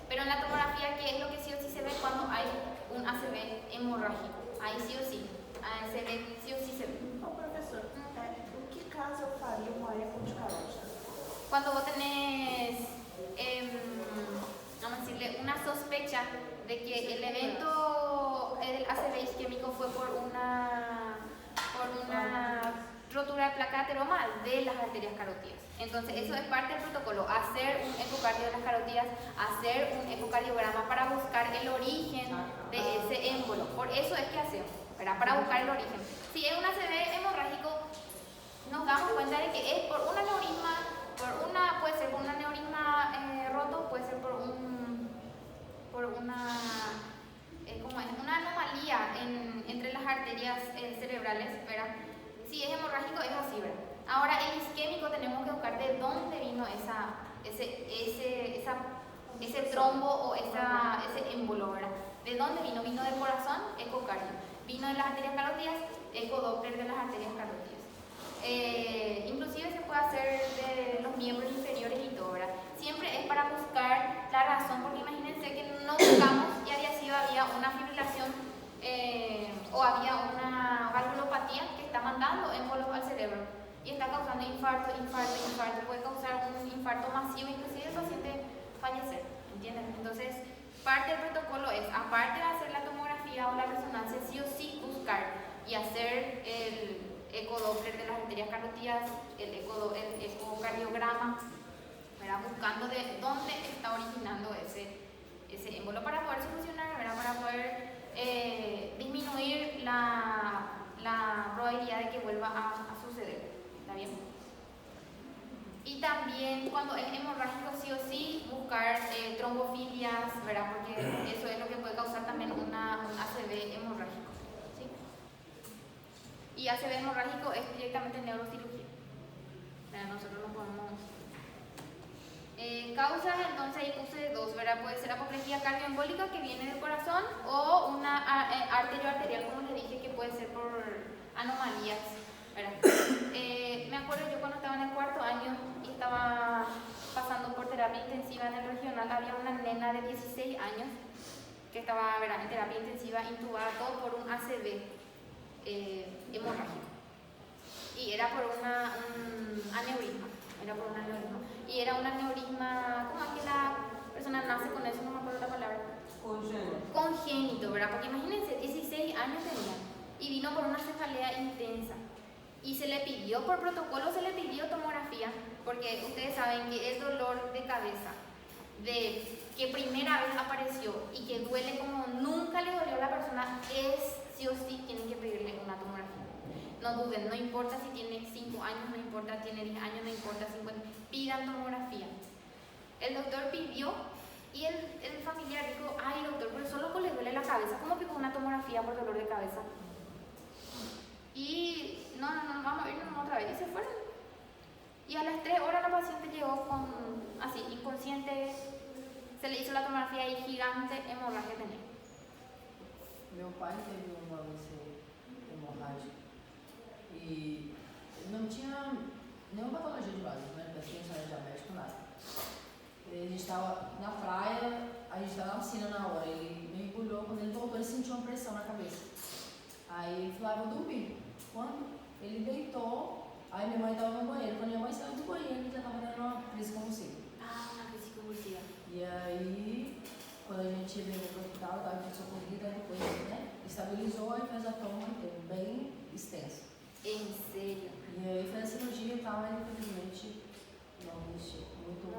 Pero en la tomografía, ¿qué es lo que sí o sí se ve cuando hay un ACV hemorrágico? Ahí sí o sí, se ve, sí o sí se ve. Ô, professor, em que caso eu faria uma eco de carótida? Cuando vos tenés, vamos a decirle, una sospecha de que el evento del ACV isquémico fue por una rotura de placa ateromal de las arterias carotidas. Entonces, eso es parte del protocolo, hacer un ecocardio de las carotidas, hacer un ecocardiograma para buscar el origen de ese émbolo. Por eso es que hacemos, ¿verdad? Para buscar el origen. Si es un ACV hemorrágico, nos damos cuenta de que es por un aneurisma, puede ser por un aneurisma roto, puede ser por una anomalía entre las arterias cerebrales, ¿verdad? Si es hemorrágico es así, ¿verdad? Ahora el isquémico tenemos que buscar de dónde vino ese trombo o ese émbolo, ¿verdad? ¿De dónde vino? Vino del corazón, ecocardio. Vino de las arterias carotidas, ecodoppler de las arterias carotidas. Inclusive se puede hacer de los miembros inferiores y todo, ¿verdad? Siempre es para buscar la razón, porque imagínense que no buscamos y había una fibrilación o había una valvulopatía que está mandando émbolos al cerebro y está causando infarto, puede causar un infarto masivo, inclusive el paciente fallecer, ¿entienden? Entonces, parte del protocolo es, aparte de hacer la tomografía o la resonancia, sí o sí buscar y hacer el ecodoppler de las arterias carotidas, el ecocardiograma, ¿verdad? Buscando de dónde está originando ese émbolo para poder solucionar, ¿verdad? Para poder disminuir la probabilidad de que vuelva a suceder. ¿Está bien? Y también cuando es hemorrágico, sí o sí, buscar trombofilias, ¿verdad? Porque eso es lo que puede causar también un ACV hemorrágico. ¿Sí? Y ACV hemorrágico es directamente neurocirugía. Nosotros no podemos... causas, entonces ahí puse 2, ¿verdad? Puede ser apoplejía cardioembólica que viene del corazón o una arterial, como les dije, que puede ser por anomalías, ¿verdad? Me acuerdo yo cuando estaba en el 4º año y estaba pasando por terapia intensiva en el regional, había una nena de 16 años que estaba, ¿verdad?, en terapia intensiva, intubada, todo por un ACV hemorrágico. Y era por un era un aneurisma, ¿cómo es que la persona nace con eso? No me acuerdo la palabra. Congénito, ¿verdad? Porque imagínense, 16 años tenía y vino por una cefalea intensa. Y se le pidió, por protocolo, se le pidió tomografía, porque ustedes saben que el dolor de cabeza, de que primera vez apareció y que duele como nunca le dolió a la persona, es sí o sí tienen que pedirle una tomografía. No duden, no importa si tiene 5 años, no importa, tiene 10 años, no importa, 50, pidan tomografía. El doctor pidió y el familiar dijo, ay doctor, pero solo le duele la cabeza, ¿cómo pidió una tomografía por dolor de cabeza? Y no, vamos a irnos otra vez, y se fueron. Y a las 3 horas la paciente llegó con, así, inconsciente, se le hizo la tomografía y gigante hemorragia tenía. Meu pai teve uma AVC hemorrágica e não tinha nenhuma patologia de base, né? Hipertensão, diabetes, nada. A gente estava na praia, a gente estava na piscina na hora, ele mergulhou, quando ele voltou ele sentiu uma pressão na cabeça. Aí ele falou, vou dormir. Quando ele deitou, aí minha mãe estava no banheiro, quando minha mãe saiu do banheiro ele já estava dando uma crise convulsiva. Ah, una crisis convulsiva. E aí, quando a gente levou para o hospital, a gente socorrida, depois, né, estabilizou e fez a toma, bem extensa. En serio. E aí fez a cirurgia e tal, mas infelizmente não resistiu.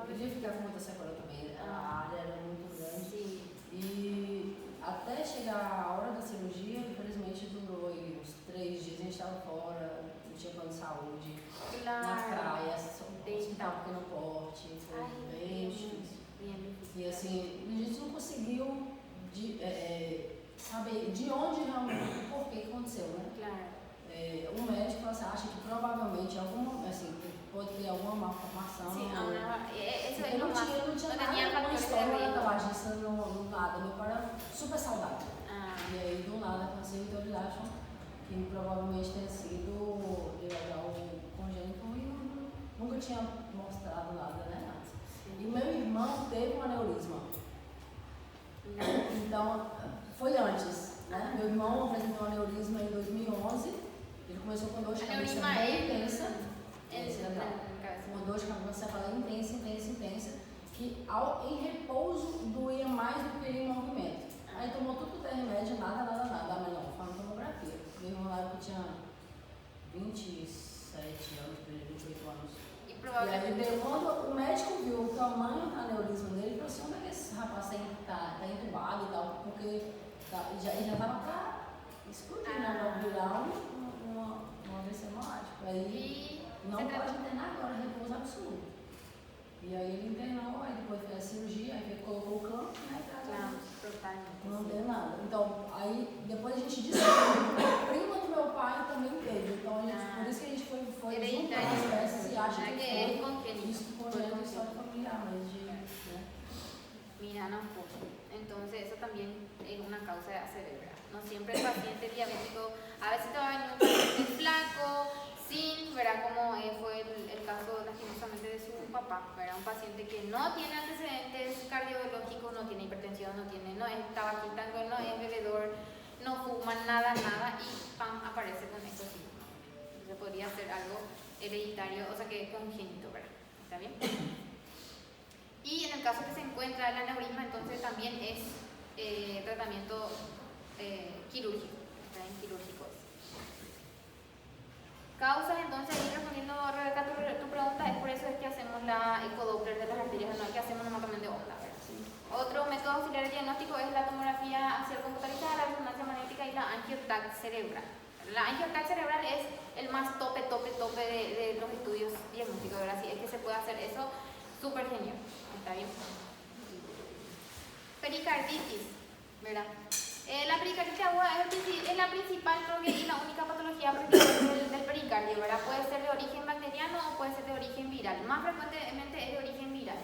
Podia ficar com muita sequela também, a área era muito grande. Sí. E até chegar a hora da cirurgia, infelizmente durou aí uns 3 dias, a gente estava fora, não tinha plano de saúde, na praia, hospital pequeno porte, foi bem difícil. E assim, a gente não conseguiu saber de onde realmente, o porquê que aconteceu, né? Claro. O médico acha que provavelmente pode ter alguma malformação. Sí, eso es Eu lo não más. tinha No tenía nada, uma factores de história riesgo. tabagista no nada. Meu pai era super saudável. Ah, E aí, do nada, aconteceu, então eles acham que provavelmente tenha sido algo congênito e nunca tinha mostrado nada, né? E meu irmão teve um aneurisma. Então, foi antes, né? Meu irmão apresentou um aneurisma em 2011. Ele começou com dor de cabeça aneurisma bem intensa. cerebral. Uma dor de cabeça intensa, que em repouso doía mais do que em movimento. Aí tomou tudo que tem remédio, nada. Ah, mas não, foi uma tomografia. Meu irmão na época tinha 27 anos, 28 anos. Y E aí, probablemente. quando o médico viu o tamanho do aneurisma dele, ele falou assim, onde é que esse rapaz tá entubado e tal, porque já estava para explodir, né? Para virar uma AVC hemorrágica. Aí não pode internar agora, repouso absoluto. E aí ele internou, aí depois fez a cirurgia, aí ele colocou o campo, né? Claro, totalmente. Não deu nada. Então, aí depois a gente descobriu, a prima do meu pai também teve. Então, por isso que a gente foi junto as peças e acha que es foi congénito. isso que congênito história familiar, mas de... Né? Mira, no, pues. Entonces eso también es una causa cerebral. No siempre el paciente diabético, a veces te va a venir un paciente flaco, sin, ¿verdad? Como fue el caso lastimosamente de su papá, ¿verdad? Un paciente que no tiene antecedentes cardiológicos, no tiene hipertensión, no es tabaquista, no es bebedor, no fuma nada, y pam, aparece con estos síntomas. Entonces podría ser algo hereditario, o sea que es congénito, ¿verdad? ¿Está bien? Y en el caso que se encuentra el aneurisma, entonces también es tratamiento quirúrgico, está bien, quirúrgico. Causas, entonces, ahí respondiendo, Rebeca, tu pregunta, es por eso es que hacemos la ecodoppler de las arterias, no es que hacemos un también de onda, ¿verdad? Sí. Otro método auxiliar de diagnóstico es la tomografía axial computarizada, la resonancia magnética y la angiotac cerebral. La angiotac cerebral es el más tope de los estudios diagnósticos, ¿verdad? Si es que se puede hacer eso, súper genial, ¿está bien? Pericarditis, ¿verdad? La pericarditis aguda es la principal, creo que, y la única patología del pericardio, ¿verdad? Puede ser de origen bacteriano o puede ser de origen viral. Más frecuentemente es de origen viral.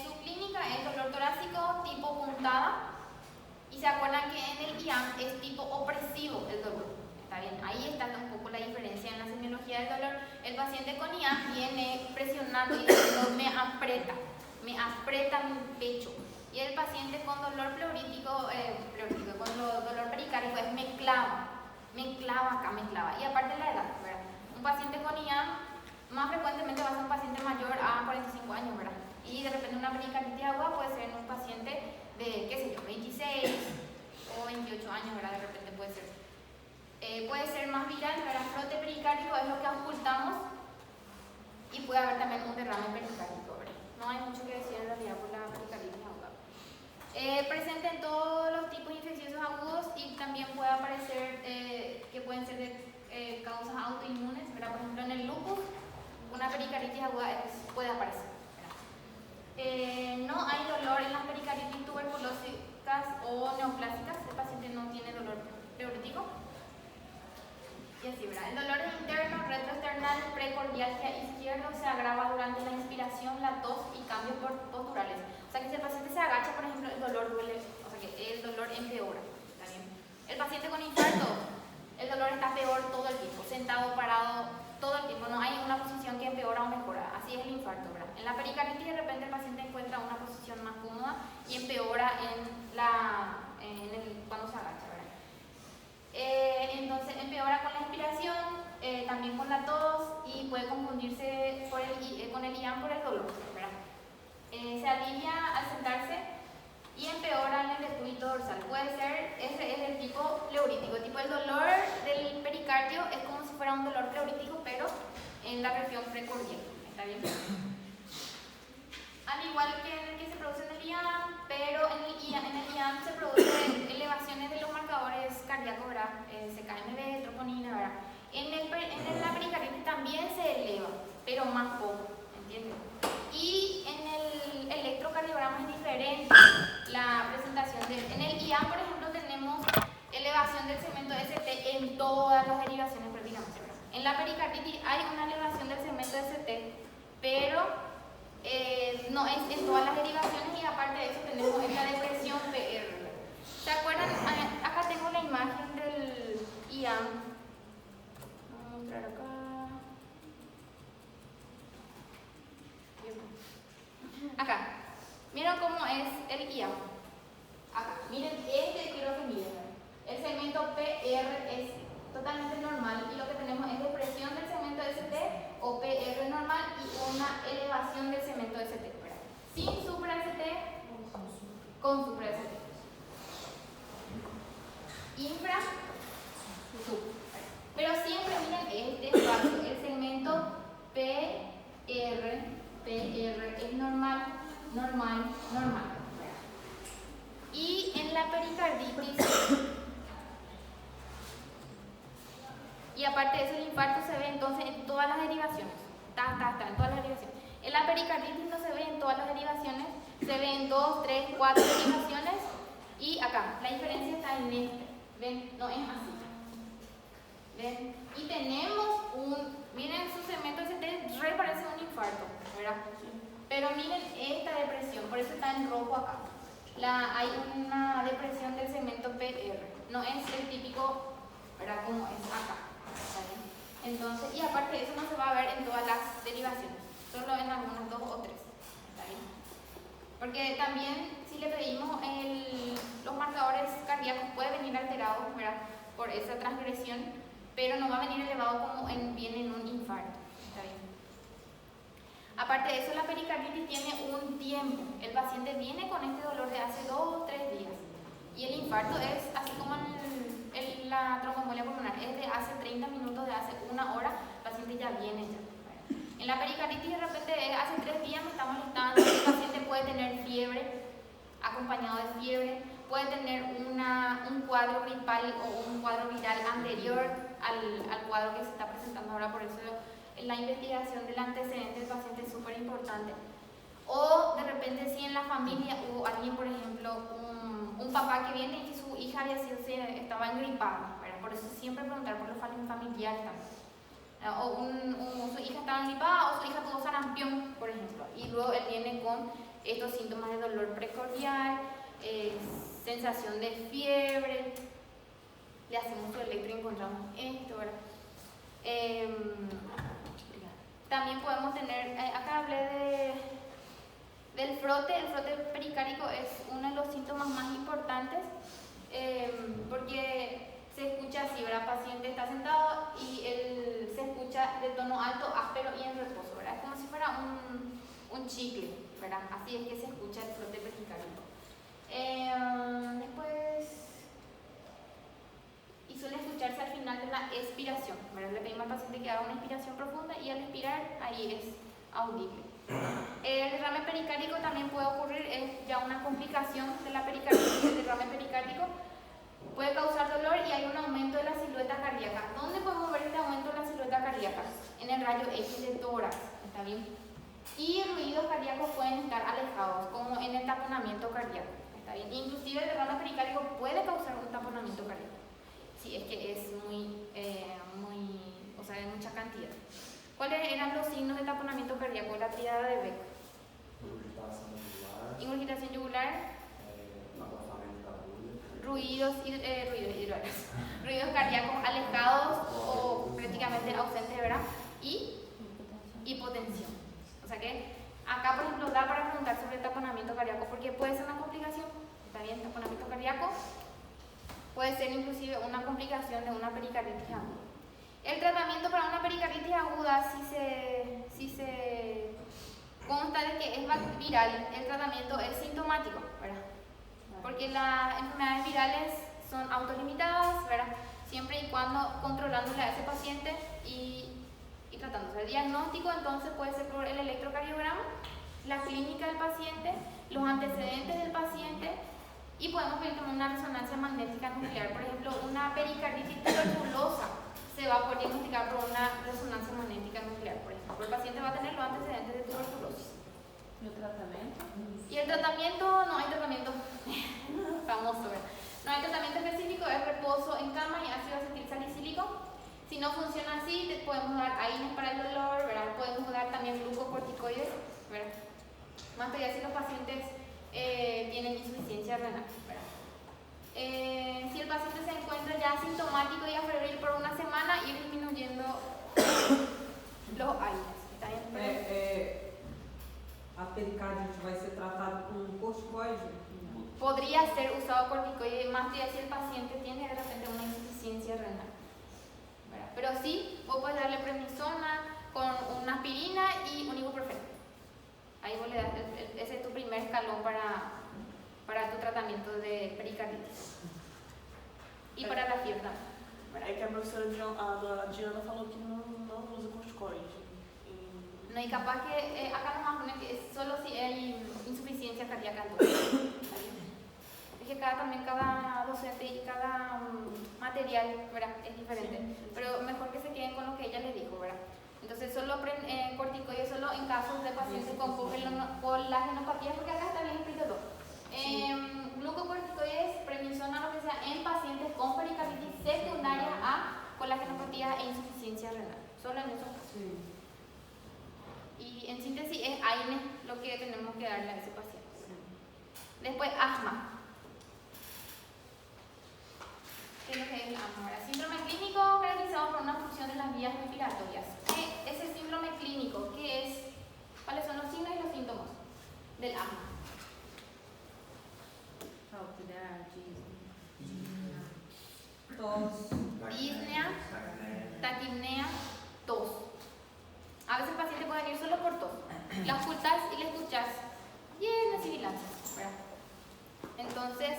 Su clínica es dolor torácico tipo puntada. Y se acuerdan que en el IAM es tipo opresivo el dolor. Está bien, ahí está un poco la diferencia en la semiología del dolor. El paciente con IAM viene presionando y diciendo me aprieta mi pecho. Y el paciente con dolor pleurítico, con dolor pericárdico es me clava acá. Y aparte la edad, ¿verdad? Un paciente con IAM más frecuentemente va a ser un paciente mayor a 45 años, pericardite aguda puede ser en un paciente de, qué sé yo, 26 o 28 años, ¿verdad? De repente puede ser. Puede ser más viral, ¿verdad? Frote pericárdico es lo que ocultamos y puede haber también un derrame pericárdico, ¿verdad? No hay mucho que decir en realidad por la pericarditis aguda. Presente en todos los tipos infecciosos agudos y también puede aparecer que pueden ser de causas autoinmunes, ¿verdad? Por ejemplo, en el lupus, una pericarditis aguda puede aparecer, ¿verdad? No hay dolor en las pericarditis tuberculosas o neoplásicas, el paciente no tiene dolor pleurítico. Y así, ¿verdad? El dolor interno, retroesternal, precordialgia izquierdo se agrava durante la inspiración, la tos y cambios posturales. O sea que si el paciente se agacha, por ejemplo, el dolor duele, o sea que el dolor empeora. ¿Está bien? El paciente con infarto, el dolor está peor todo el tiempo, sentado, parado, todo el tiempo. No hay una posición que empeora o mejora. Así es el infarto, ¿verdad? En la pericarditis de repente el paciente encuentra una posición más cómoda y empeora cuando se agacha, ¿verdad? Entonces empeora con la inspiración, también con la tos y puede confundirse con el IAM por el dolor, ¿verdad? Se alivia al sentarse y empeora en el decúbito dorsal. Puede ser, ese es el tipo pleurítico. El dolor del pericardio es como si fuera un dolor pleurítico, pero en la región precordial. ¿Está bien? Al igual que en el que se produce en el IAM, pero en el IAM se producen elevaciones de los marcadores cardíacos, ¿verdad? CKMB, troponina, ¿verdad? En la pericarditis también se eleva, pero más poco, ¿entiendes? Y en el electrocardiograma es diferente la presentación en el IAM, por ejemplo, tenemos elevación del segmento ST en todas las derivaciones prácticamente, ¿verdad? En la pericarditis hay una elevación del segmento ST, pero no es en todas las derivaciones y aparte de eso tenemos esta depresión PR. ¿Se acuerdan? Acá tengo la imagen del IAM. Voy a mostrar acá. Acá. Miren cómo es el IAM. Acá. Miren, quiero que miren. El segmento PR es totalmente normal y lo que tenemos es depresión del segmento ST o PR normal y una elevación del segmento ST, ¿verdad? Sin supra ST, con supra ST. Infra, sub. Pero siempre miren este espacio, el segmento PR es normal, normal, normal. Y en la pericarditis, y aparte de eso, el infarto se ve entonces en todas las derivaciones. En todas las derivaciones. En la pericarditis no se ve en todas las derivaciones, se ve en 2, 3, 4 derivaciones. Y acá, la diferencia está en este. ¿Ven? No es así. ¿Ven? Y tenemos miren su segmento ST, parece un infarto, ¿verdad? Pero miren esta depresión, por eso está en rojo acá. Hay una depresión del segmento PR, no es el típico, ¿verdad? Como es acá. Entonces, y aparte de eso no se va a ver en todas las derivaciones, solo en algunas 2 o 3. ¿Está bien? Porque también si le pedimos los marcadores cardíacos puede venir alterados, ¿verdad? Por esa transgresión, pero no va a venir elevado como viene en un infarto. ¿Está bien? Aparte de eso, la pericarditis tiene un tiempo. El paciente viene con este dolor de hace 2 o 3 días. Y el infarto es así como la tromboembolia pulmonar, es de hace 30 minutos, de hace 1 hora, el paciente ya viene ya. En la pericarditis de repente hace 3 días me está molestando, el paciente puede tener fiebre, acompañado de fiebre, puede tener un cuadro gripal o un cuadro viral anterior al cuadro que se está presentando ahora, por eso la investigación del antecedente del paciente es súper importante. O de repente si en la familia hubo alguien, por ejemplo, un papá que viene y que su hija estaba engripada, ¿verdad? Por eso siempre preguntar por los familiares también. O su hija estaba engripada o su hija tuvo sarampión, por ejemplo, y luego él viene con estos síntomas de dolor precordial, sensación de fiebre, le hacemos su electro y encontramos esto, ¿verdad? También podemos tener, acá hablé del frote. El frote pericárico es uno de los síntomas más importantes porque se escucha así, ¿verdad? El paciente está sentado y se escucha de tono alto, áspero y en reposo, ¿verdad? Es como si fuera un chicle, ¿verdad? ¿verdad? Así es que se escucha el frote pericárdico. Después, y suele escucharse al final de la expiración, ¿verdad? Le pedimos al paciente que haga una inspiración profunda y al expirar ahí es audible. El derrame pericárdico también puede ocurrir, es ya una complicación de la pericarditis. El derrame pericárdico puede causar dolor y hay un aumento de la silueta cardíaca. ¿Dónde podemos ver este aumento de la silueta cardíaca? En el rayo X de tórax, ¿está bien? Y ruidos cardíacos pueden estar alejados, como en el taponamiento cardíaco, ¿está bien? Inclusive el derrame pericárdico puede causar un taponamiento cardíaco, si es que es o sea, de mucha cantidad. ¿Cuáles eran los signos de taponamiento cardíaco? La tríada de Beck. Ingurgitación yugular, ruidos cardíacos alejados o prácticamente ausentes, ¿verdad? Y hipotensión. O sea que acá, por ejemplo, da para preguntar sobre el taponamiento cardíaco porque puede ser una complicación. ¿Está bien? Taponamiento cardíaco puede ser inclusive una complicación de una pericarditis aguda. El tratamiento para una pericarditis aguda, si se consta de que es viral, el tratamiento es sintomático, ¿verdad? Porque las enfermedades virales son autolimitadas, ¿verdad? Siempre y cuando controlándole a ese paciente y tratándose. El diagnóstico entonces puede ser por el electrocardiograma, la clínica del paciente, los antecedentes del paciente y podemos ver como una resonancia magnética nuclear. Por ejemplo, una pericarditis tuberculosa se va a poder diagnosticar por una resonancia magnética nuclear, por ejemplo. El paciente va a tener los antecedentes de tuberculosis. ¿Y el tratamiento? Y el tratamiento, no hay tratamiento famoso, ¿verdad? No hay tratamiento específico, es reposo en cama y ácido acetil salicílico. Si no funciona así, podemos dar AINES para el dolor, ¿verdad? Podemos dar también glucocorticoides, ¿verdad? Más allá si los pacientes tienen insuficiencia renal, ¿verdad? Si el paciente se encuentra ya asintomático y a febril por una semana, ir disminuyendo los AINES. ¿Está bien? A pericardite vai ser tratada com corticoide? Podría ser usado corticoide más allá si el paciente tiene de repente una insuficiencia renal, ¿verdad? Pero sí, vos podés darle prednisona con una aspirina y un ibuprofeno. Ahí vos le das, ese es tu primer escalón para tu tratamiento de pericarditis. E para a fiebre também. É que a professora Diana falou que não usa corticoide. No, y capaz que acá nos vamos a poner que es solo si hay insuficiencia cardíaca. Es que cada docente y cada material, ¿verdad? Es diferente. Sí. Pero mejor que se queden con lo que ella les dijo, ¿verdad? Entonces solo corticoides solo en casos de pacientes con colágenopatía, porque acá está bien escrito todo. Glucocorticoides, prednisona, lo que sea, en pacientes con pericarditis secundaria a colágenopatía e insuficiencia renal. Solo en esos casos. Sí. Y en síntesis es AINES lo que tenemos que darle a ese paciente. Sí. Después, asma. ¿Qué es lo que es el asma? Síndrome clínico caracterizado por una obstrucción de las vías respiratorias. ¿Qué es el síndrome clínico? ¿Qué es? ¿Cuáles son los signos y los síntomas del asma? Falta de ar, disnea, taquipnea, tos. A veces el paciente puede venir solo por tos. La ocultas y le escuchas bien sibilancia, ¿verdad? Entonces,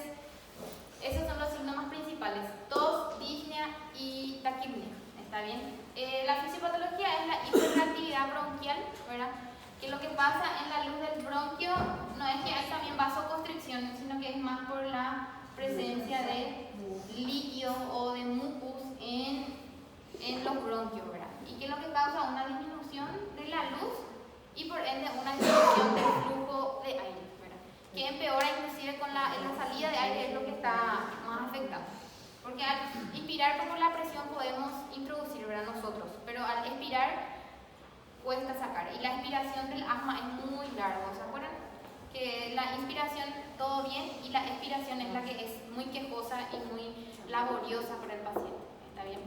esos son los síntomas principales: tos, disnea y taquipnea. ¿Está bien? La fisiopatología es la hiperactividad bronquial, ¿verdad? Que lo que pasa en la luz del bronquio no es que hay también vasoconstricción, sino que es más por la presencia de líquido o de mucus en los bronquios, ¿verdad? Y que es lo que causa una disminución de la luz y por ende una disminución del flujo de aire, ¿verdad? Que empeora inclusive con la salida de aire, es lo que está más afectado. Porque al inspirar por la presión podemos introducir, ¿verdad? Nosotros, pero al expirar cuesta sacar. Y la expiración del asma es muy larga, ¿se acuerdan? Que la inspiración todo bien y la expiración es la que es muy quejosa y muy laboriosa para el paciente. ¿Está bien?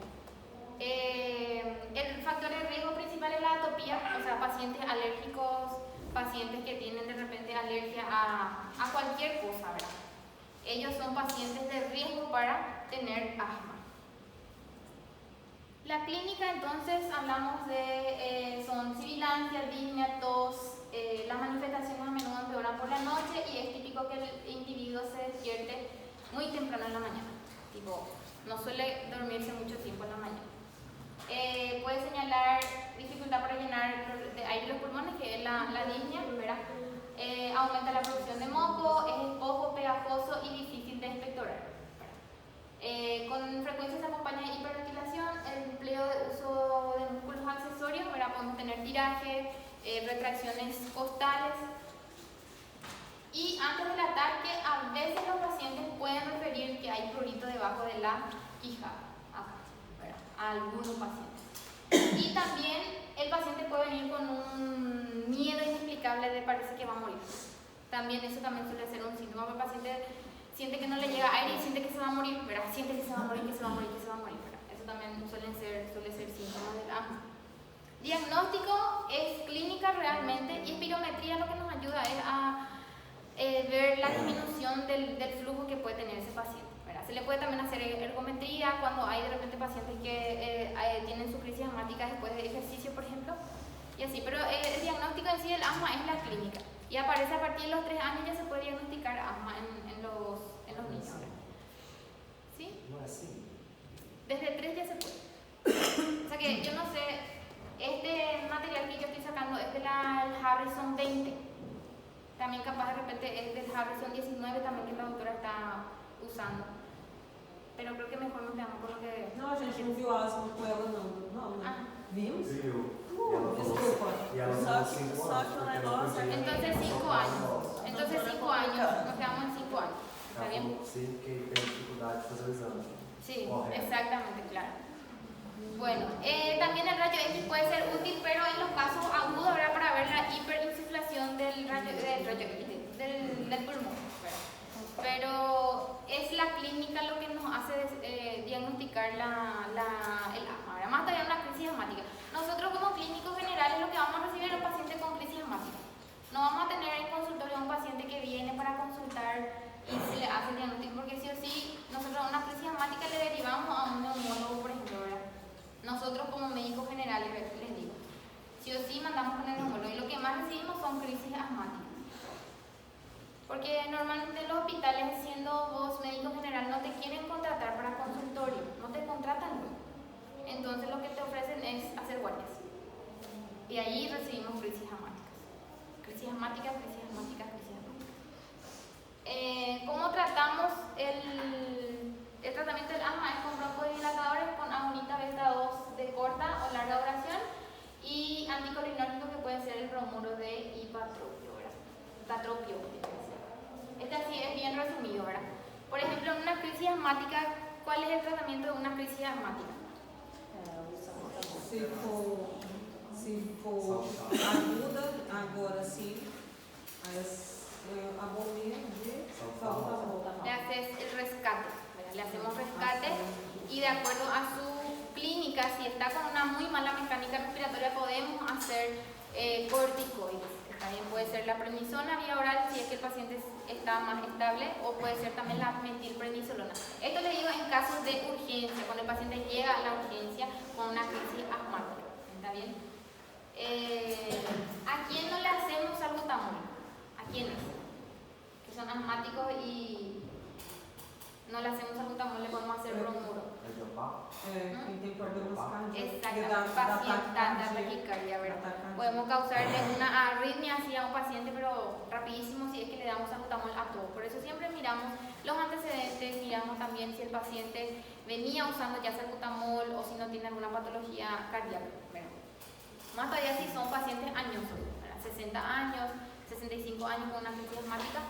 El factor de riesgo principal es la atopía, o sea, pacientes alérgicos, pacientes que tienen de repente alergia a cualquier cosa, ¿verdad? Ellos son pacientes de riesgo para tener asma. La clínica, entonces, hablamos de son sibilancia, disnea, tos. Las manifestaciones a menudo duerman por la noche y es típico que el individuo se despierte muy temprano en la mañana. Tipo, no suele dormirse mucho tiempo en la mañana. Puede señalar dificultad para llenar de aire los pulmones, que es la disnea, ¿verdad? Aumenta la producción de moco, es esponjoso, pegajoso y difícil de expectorar. Con frecuencia se acompaña de hiperventilación, el empleo de uso de músculos accesorios, ¿verdad? Podemos tener tiraje, retracciones costales. Y antes del ataque, a veces los pacientes pueden referir que hay prurito debajo de la quijada, a algunos pacientes. Y también el paciente puede venir con un miedo inexplicable de parece que va a morir. Eso también suele ser un síntoma, porque el paciente siente que no le llega aire y siente que se va a morir, ¿verdad? Siente que se va a morir, ¿verdad? Eso también suele ser síntomas del asma. Diagnóstico es clínica realmente, y espirometría lo que nos ayuda es a ver la disminución del flujo que puede tener ese paciente, ¿verdad? Se le puede también hacer ergometría cuando hay de repente pacientes que tienen su crisis asmática después de ejercicio, por ejemplo, y así. Pero el diagnóstico en sí del asma es la clínica, y aparece a partir de los 3 años, ya se puede diagnosticar asma en los niños, ¿verdad? ¿Sí? No es así. Desde 3 ya se puede. O sea que yo no sé, este material que yo estoy sacando es del Harrison 20. También capaz de repente es del Harrison 19 también que la doctora está usando. Pero creo que mejor nos quedamos con lo que... Não, a gente não viu asma com ela, não, né? Ah. Vimos? Viu? E ela falou, Desculpa. e ela Só falou que- 5 só anos. que o porque negócio ela é- Entonces 5 años. Entonces 5 años. Nos quedamos en 5 años. ¿Está Ela bien? falou sim, que ele tem dificuldade de fazer o exame. Sí, Correcto. exactamente, claro. Bueno, también el rayo X puede ser útil, pero en los casos agudos, ¿verdad? Para ver la hiperinsuflación del rayo X, del pulmón, ¿verdad? Pero es la clínica lo que nos hace diagnosticar el asma, ¿verdad? Más todavía una crisis asmática. Nosotros como clínicos generales lo que vamos a recibir es un paciente con crisis asmática. No vamos a tener en consultorio a un paciente que viene para consultar y se le hace el diagnóstico, porque sí o sí, nosotros a una crisis asmática le derivamos a un neumólogo, por ejemplo, ¿verdad? Nosotros como médicos generales, les digo, sí o sí mandamos con el neumólogo, y lo que más recibimos son crisis asmáticas. Porque normalmente los hospitales, siendo vos médico general, no te quieren contratar para consultorio, no te contratan luego. Entonces lo que te ofrecen es hacer guardias. Y ahí recibimos crisis asmáticas. Crisis asmáticas. ¿Cómo tratamos el tratamiento del asma? Es con broncodilatadores, con agonita beta 2 de corta o larga duración y anticolinérgicos que pueden ser el bromuro de hipatropio, ¿verdad? Hipatropio. Este así es bien resumido, ¿verdad? Por ejemplo, en una crisis asmática, ¿cuál es el tratamiento de una crisis asmática? Se for aguda, agora sim, a bolinha de salbutamol. Le haces el rescate, ¿verdad? Le hacemos rescate y de acuerdo a su clínica, si está con una muy mala mecánica respiratoria, podemos hacer corticoides. También puede ser la prednisona vía oral si es que el paciente está más estable, o puede ser también la metilprednisolona. Esto le digo en casos de urgencia, cuando el paciente llega a la urgencia con una crisis asmática. ¿Está bien? ¿A quién no le hacemos salbutamol? ¿A quiénes? Que son asmáticos y no le hacemos salbutamol, le podemos hacer bromuro. É de opá? Quem tem problemas cardíacos. Exactamente, paciente da taquicardia, ¿verdad? Podemos causarle una arritmia así a un paciente, pero rapidísimo si es que le damos salbutamol a todo. Por eso siempre miramos los antecedentes, miramos también si el paciente venía usando ya salbutamol o si no tiene alguna patología cardíaca, ¿verdad? Más todavía si son pacientes añosos, ¿verdad? 60 años, 65 años con una crisis asmática.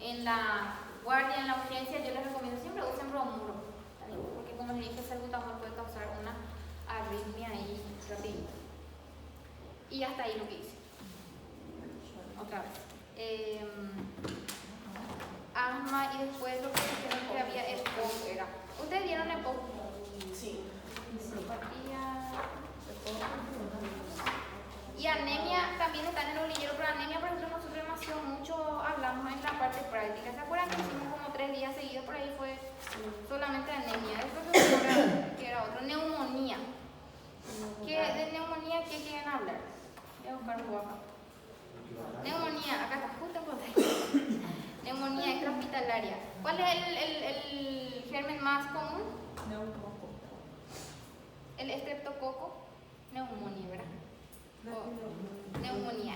En la guardia, en la urgencia, yo les recomiendo siempre usen bromuro, porque como les dije, el salbutamol puede causar una arritmia ahí rapidita. Y hasta ahí lo que hice. Otra vez. Asma, y después lo que dijeron que había EPOC era. ¿Ustedes vieron EPOC? Sí. Y anemia también está en el bolillero, pero anemia, por ejemplo, nosotros demasiado mucho hablamos en la parte práctica. ¿Se acuerdan que hicimos como 3 días seguidos por ahí? Fue solamente anemia. Después que era otro, neumonía. ¿De neumonía qué quieren hablar? Voy a buscar un poco acá. Neumonía, acá está, justo en pantalla. Neumonía extrahospitalaria. ¿Cuál es el germen más común? El estreptococo. Neumonía, ¿verdad? Neumonía.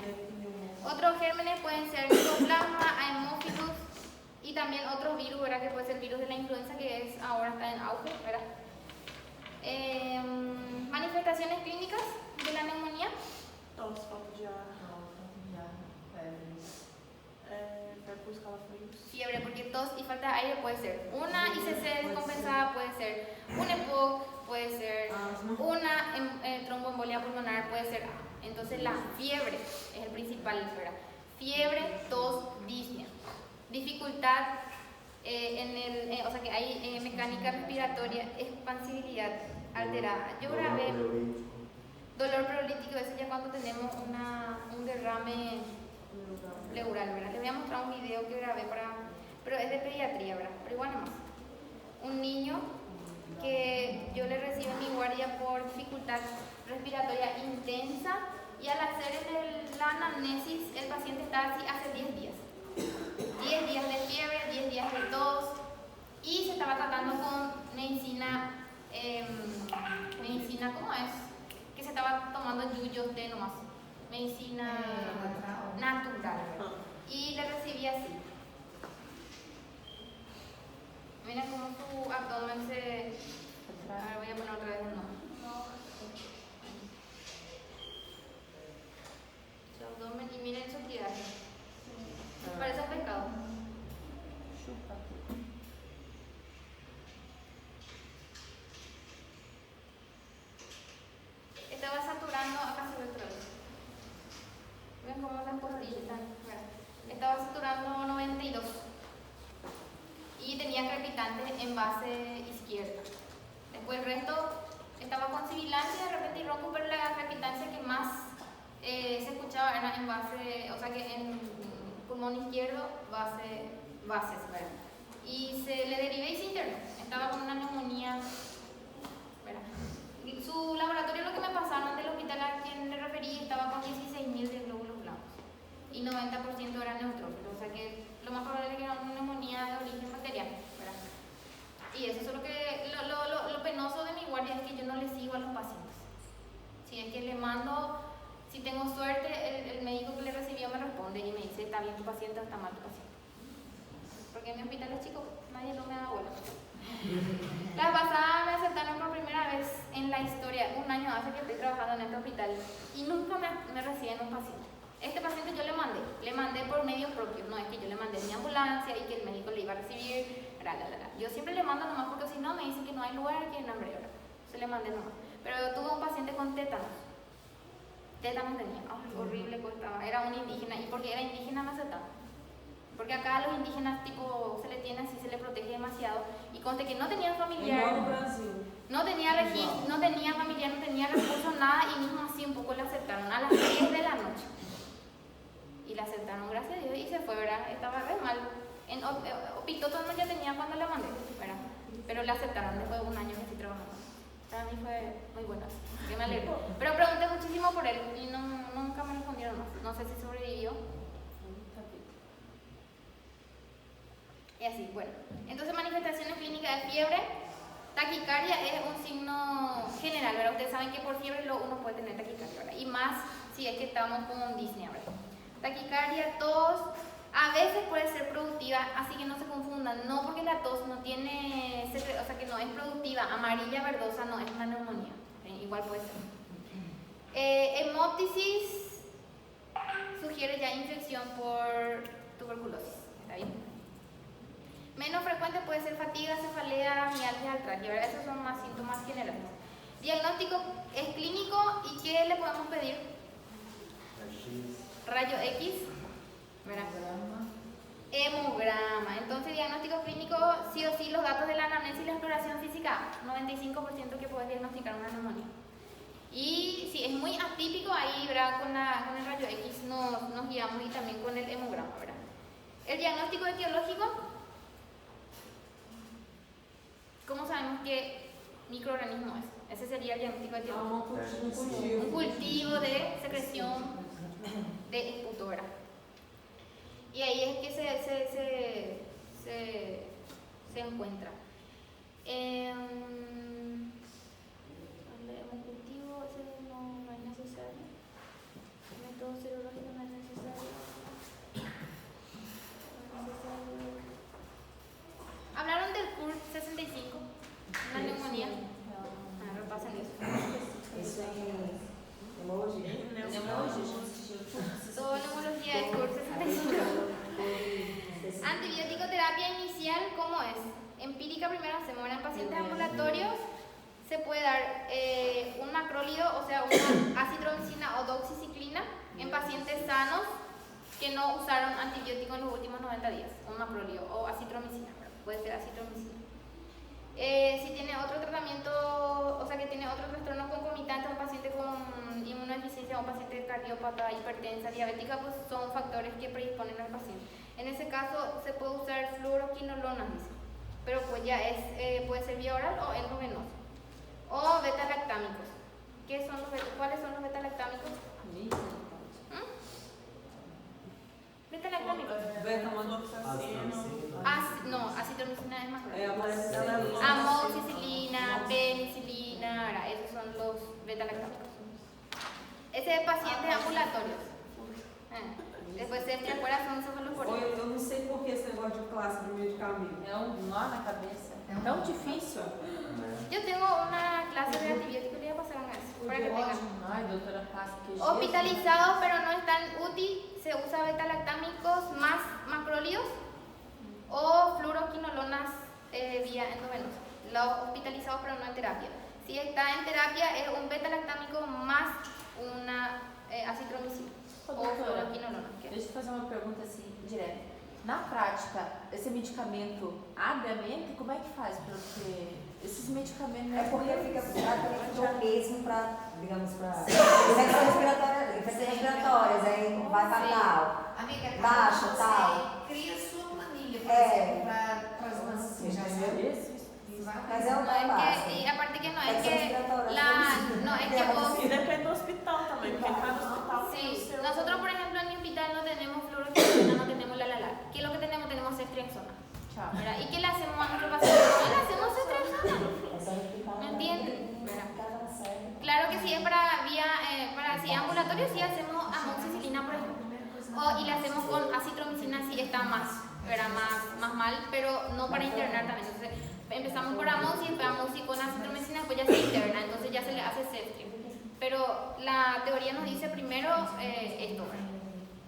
Otros gérmenes pueden ser Mycoplasma, Haemophilus y también otros virus, ¿verdad? Que puede ser el virus de la influenza, que es ahora está en auge, ¿verdad? Manifestaciones clínicas de la neumonía. Tos, falta de ar, febre, escalofríos. Fiebre, porque tos y falta de aire puede ser una ICC descompensada, puede ser un EPOC, puede ser una tromboembolia pulmonar, puede ser. Entonces la fiebre es el principal, ¿verdad? Fiebre, tos, disnea. Dificultad o sea que hay mecánica respiratoria, expansibilidad alterada. Yo grabé dolor pleurolítico, eso ya cuando tenemos un derrame pleural, ¿verdad? Les voy a mostrar un video que grabé pero es de pediatría, ¿verdad? Pero igual nomás. Un niño que yo le recibo en mi guardia por dificultad respiratoria intensa y al hacer la anamnesis el paciente está así hace 10 días. 10 días de fiebre, 10 días de tos y se estaba tratando con medicina, ¿cómo es? Que se estaba tomando yuyos de nomás, medicina natural. Y le recibí así. Miren cómo su abdomen se... Ahora voy a poner otra vez el nombre. Su abdomen y miren su tiraje. Parece un pescado. Estaba saturando, acá se ve otra vez. Ven cómo las costillas están. Estaba saturando 92 y tenía crepitante en base izquierda. Después el resto estaba con sibilancia, de repente ronco, pero la crepitancia que más se escuchaba era en base, o sea que en pulmón izquierdo, bases, ¿verdad? Y se le derivé y se internó. Estaba con una neumonía, ¿verdad? Y su laboratorio, lo que me pasaron del hospital a quien le referí, estaba con 16.000 de glóbulos blancos y 90% eran neutrófilos, o sea que lo más probable es que era una neumonía de origen bacteriano, ¿verdad? Y eso es lo que lo penoso de mi guardia es que yo no le sigo a los pacientes. Si es que le mando, si tengo suerte, el médico que le recibió me responde y me dice está bien tu paciente o está mal tu paciente. Porque en mi hospital es chico, nadie no me da bola. La pasada me aceptaron por primera vez en la historia, un año hace que estoy trabajando en este hospital y nunca me reciben un paciente. Este paciente yo le mandé por medios propios, no es que yo le mandé mi ambulancia y que el médico le iba a recibir, Yo siempre le mando nomás porque si no me dicen que no hay lugar, que no hambre, se le mandé nomás. Pero tuve un paciente con tétanos. Tétanos tenía, horrible costaba, era un indígena y porque era indígena me aceptaban. Porque acá a los indígenas tipo se le tiene así, se le protege demasiado y conste que no tenía familiar, no tenía registro, no tenía familiar, no tenía recursos, nada y mismo así un poco le aceptaron a las 10 de la noche. Y la aceptaron, gracias a Dios, y se fue, ¿verdad? Estaba re mal. En Opitoto no ya tenía cuando la mandé, ¿verdad? Pero la aceptaron después de un año que estoy trabajando. Para mí fue muy bueno, así que me alegro. Pero pregunté muchísimo por él y nunca me respondieron más. No sé si sobrevivió. Y así, bueno. Entonces, manifestaciones clínicas de fiebre. Taquicardia es un signo general, ¿verdad? Ustedes saben que por fiebre uno puede tener taquicardia, ¿verdad? Y más si es que estamos con disnea, ¿verdad? Taquicardia, tos, a veces puede ser productiva, así que no se confundan, no porque la tos no tiene, o sea que no es productiva, amarilla verdosa no es una neumonía, igual puede ser. Hemóptisis sugiere ya infección por tuberculosis, ¿está bien? Menos frecuente puede ser fatiga, cefalea, mialgia, artralgia, ¿verdad? Esos son más síntomas generales. Diagnóstico es clínico y ¿qué le podemos pedir? Rayo X, ¿verdad? Hemograma. Entonces, diagnóstico clínico, sí o sí, los datos de la anamnesis y la exploración física, 95% que puedes diagnosticar una neumonía. Y si es muy atípico, ahí, ¿verdad? Con el rayo X nos guiamos y también con el hemograma, ¿verdad? El diagnóstico etiológico, ¿cómo sabemos qué microorganismo es? Ese sería el diagnóstico etiológico. Un cultivo de secreción de esputo, ¿verdad? Y ahí es que se encuentra. Cultivo, ese no es necesario. Método serológico no es necesario. Hablaron del CUR 65, una neumonía. Repasen eso. Isso é neumologia. Todo neumología es CUR 65. Antibiótico terapia inicial, ¿cómo es? Empírica primero hacemos. En pacientes ambulatorios se puede dar un macrólido, o sea, una acitromicina o doxiciclina en pacientes sanos que no usaron antibiótico en los últimos 90 días. Un macrólido o acitromicina, puede ser acitromicina. Si tiene otro tratamiento, o sea que tiene otro trastorno concomitante, un paciente con inmunodeficiencia, un paciente cardiópata, hipertensa, diabética, pues son factores que predisponen al paciente. En ese caso se puede usar fluoroquinolona, dice, pero pues ya puede ser vía oral o endovenoso. O beta-lactámicos. ¿Cuáles son los beta-lactámicos? Beta-lactámicos. No, acitromicina es más grande. Amoxicilina, penicilina, esos son los beta-lactámicos. Ese es pacientes ambulatorios. Depois você entra coração, você falou por Olha, eu não sei por que esse negócio de classe de medicamento. É nó na cabeça. É tão difícil. Yo tengo una clase de antibióticos, le voy a pasar a eso, para que tengan. Ai, doutora Cássia, que Hospitalizados, pero no están UTI, se usa beta-lactámicos más macrólidos o fluoroquinolonas vía endovenosa. Los hospitalizados, pero no en terapia. Si está en terapia, es un beta-lactámico más una acitromicina ou fluoroquinolona. Deixa eu fazer uma pergunta assim, direta. Na prática, esse medicamento abre a mente? Como é que faz? Porque esses medicamentos... É porque fica praticamente o mesmo para, digamos, para infecções respiratórias, aí vai fatal. Amiga, Baixa, você tal. cria sua planilha, por exemplo, para as doenças que já Entendeu? Mas é No, uma es base. que, y aparte que no es Infecções que respiratórias. no es que vos... E depende do hospital também, porque cada hospital tem o Sí, seu. nosotros por ejemplo en mi hospital no tenemos fluoroquinolona, no tenemos la. ¿Qué es lo que tenemos? Tenemos ceftriaxona. Chao. ¿Verdad? ¿Y qué le hacemos a nuestro paciente? No le hacemos ceftriaxona. ¿Me entienden? Claro que sí, es para si es ambulatorio, sí hacemos amoxicilina, por ejemplo. Y le hacemos con acitromicina si está más mal, pero no para internar también. Entonces, empezamos por amoxi, y con acitromicina, pues ya se interna, entonces ya se le hace ceftrium. Pero la teoría nos dice primero esto, ¿verdad?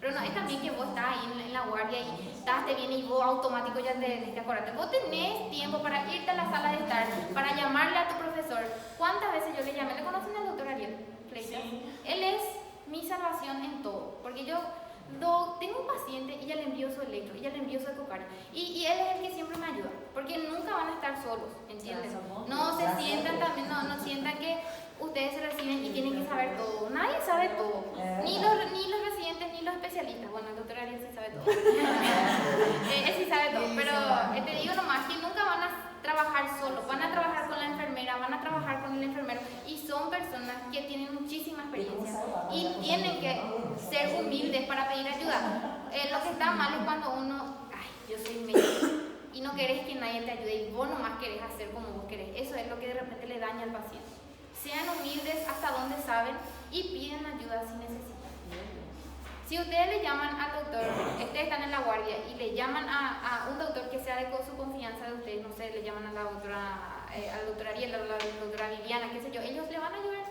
Pero no es también que vos estás ahí en la guardia y te viene y vos automático ya te acordate. Vos tenés tiempo para irte a la sala de estar, para llamarle a tu profesor. ¿Cuántas veces yo le llamé? ¿Le conocen al doctor Ariel Fleitas? Él es mi salvación en todo, porque yo tengo un paciente y ya le envío su electro, y ya le envío su ecocardio, y él es el que siempre me ayuda, porque nunca van a estar solos, ¿entiendes? No se sientan también, no sientan que ustedes se reciben y tienen que saber todo. Nadie sabe todo, ni los residentes ni los especialistas. Bueno, el doctor Ariel sí sabe todo. Él sí sabe todo, pero te digo nomás que nunca van a trabajar solos, van a trabajar con la enfermera, van a trabajar con el enfermero, y son personas que tienen muchísima experiencia y tienen que ser humildes para pedir ayuda. Lo que está mal es cuando uno, yo soy médico, y no querés que nadie te ayude y vos nomás querés hacer como vos querés. Eso es lo que de repente le daña al paciente. Sean humildes hasta donde saben y piden ayuda si necesitan. Si ustedes le llaman al doctor, ustedes están en la guardia y le llaman a un doctor que sea de su confianza de ustedes, no sé, le llaman a la doctora, al doctor Ariel, a la doctora Viviana, qué sé yo, ellos le van a ayudar.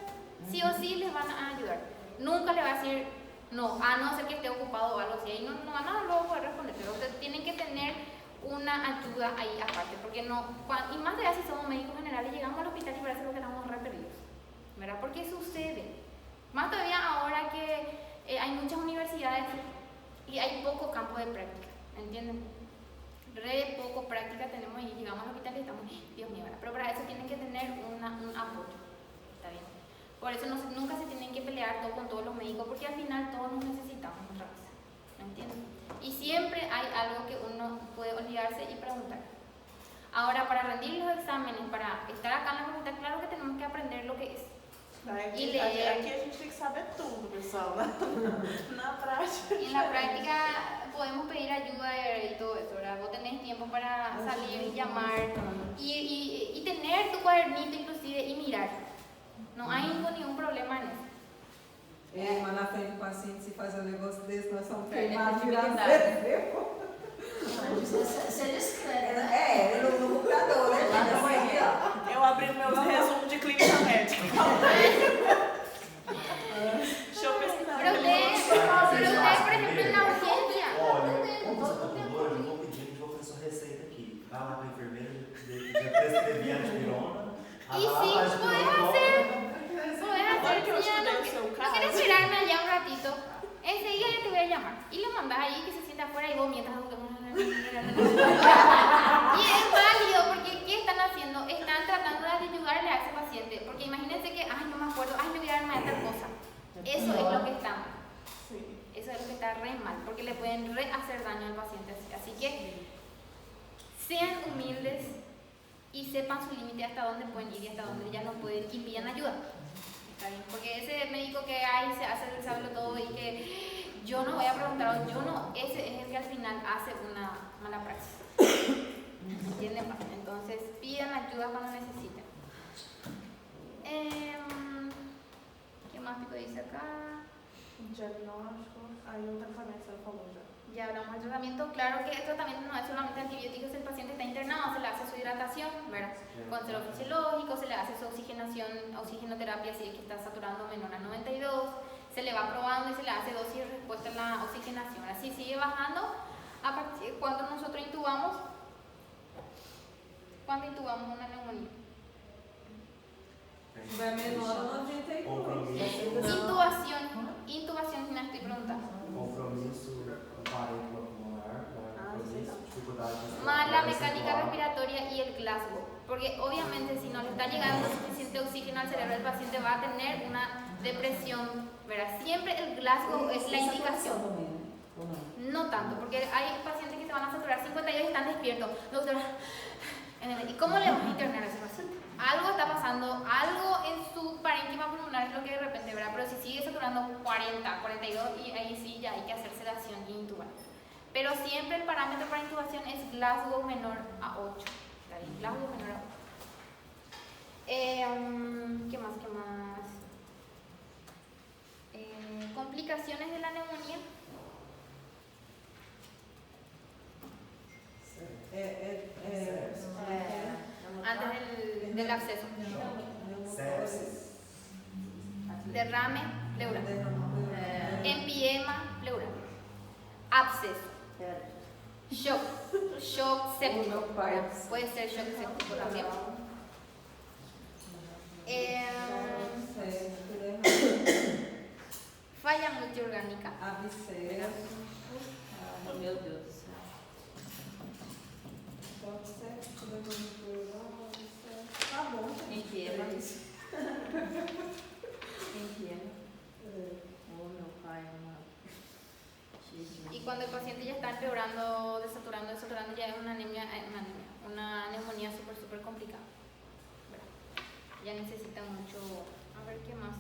Sí o sí les van a ayudar. Nunca le va a decir no, a no ser que esté ocupado o algo así. Ahí no van a luego poder responder, pero ustedes tienen que tener una ayuda ahí aparte, porque no, y más de si somos médicos generales, llegamos al hospital y parece que estamos re perdidos, ¿verdad? Porque sucede. Más todavía ahora que hay muchas universidades y hay poco campo de práctica, ¿entienden? Re poco práctica tenemos y llegamos al hospital y estamos, Dios mío, ¿verdad? Pero para eso tienen que tener un apoyo, ¿está bien? Por eso nunca se tienen que pelear con todos los médicos, porque al final todos nos necesitamos otra vez, ¿me entienden? Y siempre hay algo que uno puede olvidarse y preguntar. Ahora, para rendir los exámenes, para estar acá en la facultad, claro que tenemos que aprender lo que es. Aqui a gente tem que saber tudo, pessoal. Na prática. en la práctica podemos pedir ayuda y todo eso, ¿verdad? Vos tenés tiempo para salir y llamar y tener tu cuadernito inclusive y mirar. Não há ningún problema nisso. Mas na frente do paciente, se faz um negócio desse, nós somos Perde a queimados, virar credibilidade. Ser discreto, né? No computador, né? Aqui, ó. Eu abri meus resumos de clínica médica. Deixa eu pesquisar. Pero usted, por ejemplo, en la urgencia. Olha, como você está com dor, eu vou pedir, vou fazer sua receita aqui. Vai lá para a enfermeira, já prescrevi antivirona. Y sí, podés hacer, Agora que eu si ya estudei no, o seu no caso. quieres esperarme allá un ratito, enseguida yo te voy a llamar. Y lo mandas ahí que se sienta afuera y vos mientras... Y es válido porque ¿qué están haciendo? Están tratando de ayudarle a ese paciente. Porque imagínense que, ay, no me acuerdo, ay, me voy a darme a tal cosa. Eso es lo que está mal. Sí. Eso es lo que está re mal, porque le pueden hacer daño al paciente así. Así que sean humildes y sepan su límite hasta dónde pueden ir y hasta dónde ya no pueden y pidan ayuda. Está bien, porque ese médico que hay se hace el saberlo todo y que yo no voy a preguntar, yo no, ese es el que al final hace una mala praxis. ¿Entienden? Entonces pidan ayuda cuando necesiten. ¿Qué más pico dice acá? Diagnóstico. Aí o tratamento você falou já. Ya hablamos del tratamiento. Claro que el tratamiento no es solamente antibióticos, el paciente está internado, se le hace su hidratación, ¿verdad? Con cero fisiológico, se le hace su oxigenación, oxigenoterapia si es que está saturando menor a 92, se le va probando y se le hace dosis de respuesta a la oxigenación. Así sigue bajando a partir de cuando nosotros intubamos. ¿Cuándo intubamos una neumonía? Vai menor, 92. Intubación, si me estoy preguntando. Compromisso com parênquima pulmonar, compromisso, dificuldade de Más la mecánica respiratoria y el Glasgow, porque obviamente si no le está llegando suficiente oxígeno al cerebro, el paciente va a tener una depresión, ¿verdad? Siempre el Glasgow es la indicación. No tanto, porque hay pacientes que se van a saturar 52 y están despiertos. Doctora, ¿y cómo le vamos a internar a ese paciente? Algo está pasando, algo en su parénquima pulmonar es lo que de repente, ¿verdad? Pero si sigue saturando 40, 42, y ahí sí ya hay que hacer sedación y intubar. Pero siempre el parámetro para intubación es Glasgow menor a 8. ¿Está bien? Glasgow menor a 8. ¿Qué más? Complicaciones de la neumonía. Antes del acceso. sepsis, Derrame pleural. Empiema pleural. Absceso. Shock séptico. Puede ser shock séptico también. Falla multiorgánica. Meu Deus do céu. Tá bom. Empiema. Empiema. Oh, meu pai, amado. Y cuando el paciente ya está empeorando, desaturando, ya es una neumonía súper complicada. Ya necesita mucho. A ver qué más.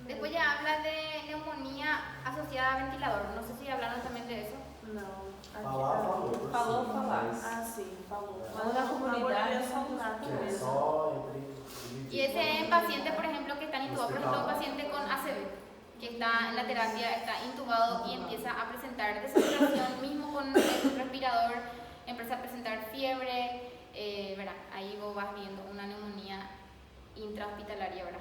Después ya habla de neumonía asociada a ventilador. No sé si hablaron también de eso. Não. Falou, falar. Ah, sim, falou. Mas na comunidade é só um nato que é mesmo. só entre... Y ese es en pacientes, por ejemplo, que están intubados, por ejemplo, un paciente con ACV, que está en la terapia, está intubado y empieza a presentar desaturación, mismo con el respirador, empieza a presentar fiebre, ¿verdad? Ahí vos vas viendo una neumonía intrahospitalaria, ¿verdad?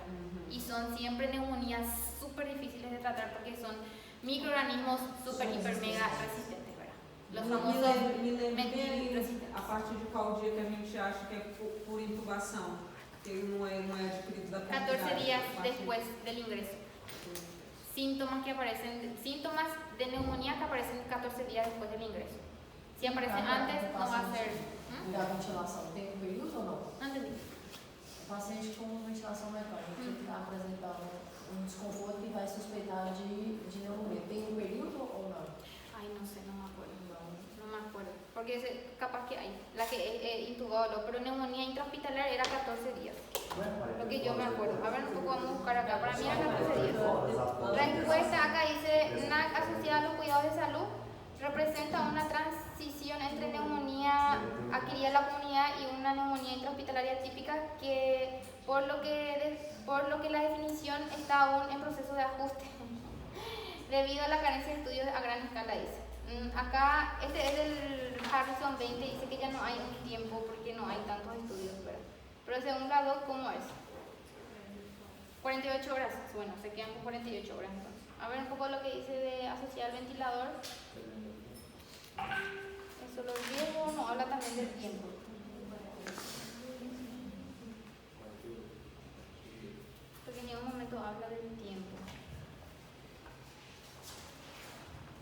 Y son siempre neumonías súper difíciles de tratar porque son microorganismos súper, hiper, mega resistentes, ¿verdad? Los famosos Me lembro metil bem resistentes. a partir de qual dia que a gente acha que é por intubação, que não é adquirido da 14 días a partir- después del ingreso. Síntomas de neumonía que aparecen 14 días después del ingreso. Si aparecen antes, no va a ser. Da ventilação tem um período ou não? No entendí. O paciente com ventilação mecânica que está apresentando um desconforto e vai suspeitar de pneumonia. Tem um período ou não? Ay, no sé, no me acuerdo. Não. No me acuerdo. Porque capaz que hay. La que intubado, pero neumonía intrahospitalaria era 14 días. Lo que yo me acuerdo. A ver, un poco vamos a buscar acá. Para mí era 14 días. La encuesta acá dice NAC asociada a los cuidados de salud, representa una transición entre neumonía adquirida en la comunidad y una neumonía intrahospitalaria típica que por lo que la definición está aún en proceso de ajuste debido a la carencia de estudios a gran escala, dice. Acá, este es del Harrison 20, dice que ya no hay un tiempo porque no hay tantos estudios, ¿verdad? Pero según la DOC, ¿cómo es? 48 horas, bueno, se quedan con 48 horas entonces. A ver un poco lo que dice de asociar al ventilador. Eso lo riesgos, no habla también del tiempo. Porque en ningún momento habla del tiempo.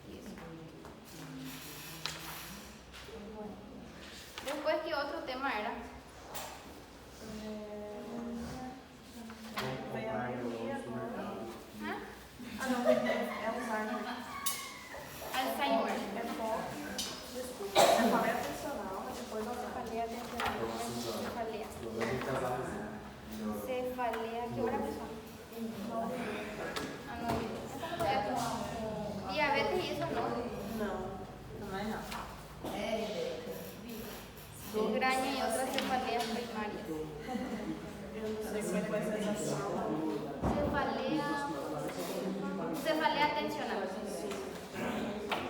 Y eso. Bueno. Después, ¿qué otro tema era? ¿Ah? Ah, não, é Alzheimer. Alzheimer. É foco. Desculpa. Cefaleia atencional, mas depois Cefalea atencional. Cefalea. Cefalea. ¿Qué hora empezó? Ah, no. Diabetes y eso no. Não. Também não. Migraña y otras cefaleas primarias. Eu não sei como é que vai ser essa sala. Cefalea atencional.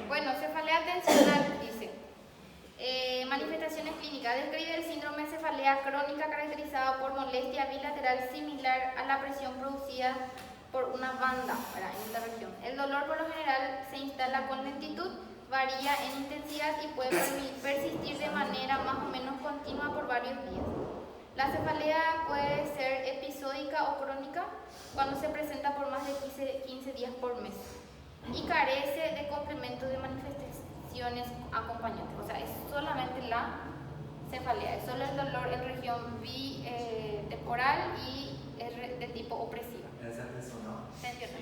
Bueno, cefalea atencional dice. Manifestaciones clínicas. Describe el síndrome de cefalea crónica caracterizado por molestia bilateral similar a la presión producida por una banda, ¿verdad?, en esta región. El dolor por lo general se instala con lentitud, varía en intensidad y puede persistir de manera más o menos continua por varios días. La cefalea puede ser episódica o crónica cuando se presenta por más de 15 días por mes y carece de complemento de manifestaciones acompañantes. O sea, es solamente la cefalea, es solo el dolor en región bitemporal y es de tipo opresiva. Essa é a atenção, não? Tensional.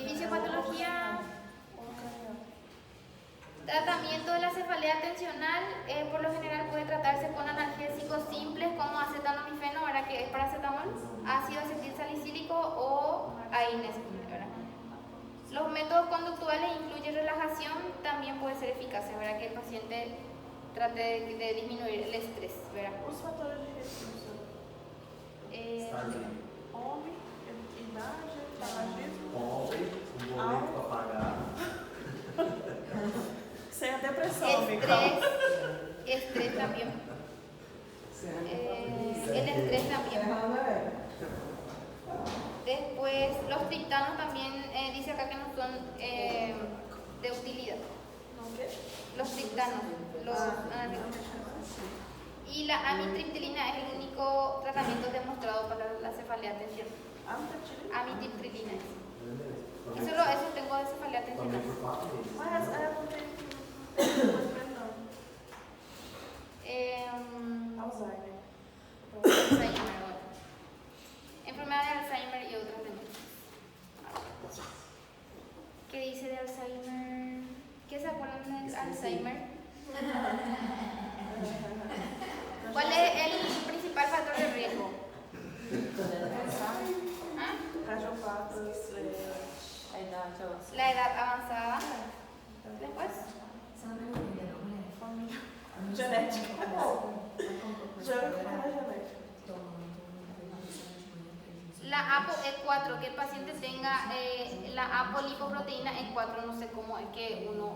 Fisiopatología. Tratamiento de la cefalea tensional, por lo general puede tratarse con analgésicos simples como acetaminofeno, ¿verdad?, que es paracetamol, ácido acetilsalicílico o AINES, ¿verdad? Los métodos conductuales incluyen relajación, también puede ser eficaz, ¿verdad?, que el paciente trate de disminuir el estrés, ¿verdad? Os fatores de restrição. Homem, idade, tabagismo. Homem, boleto para pagar. Sem a depressão, amiga. Estrés también. El estrés también. Después, los triptanos también, dice acá que no son de utilidad. Los triptanos, los y la amitriptilina es el único tratamiento demostrado para la cefalea tensional. Amitriptilina es. Y solo eso tengo de cefalea tensional. Mas ela não tem Alzheimer. Alzheimer, bueno. Enfermedad de Alzheimer y otras demencias. ¿Qué dice de Alzheimer? ¿Qué se acuerdan del Alzheimer? ¿Cuál es el principal factor de riesgo? ¿Ah? Cardiopatas, La edad avanzada. Después, genética. Já ouvi falar da genética. la ApoE4, que el paciente tenga la apolipoproteína E4, no sé cómo es que uno,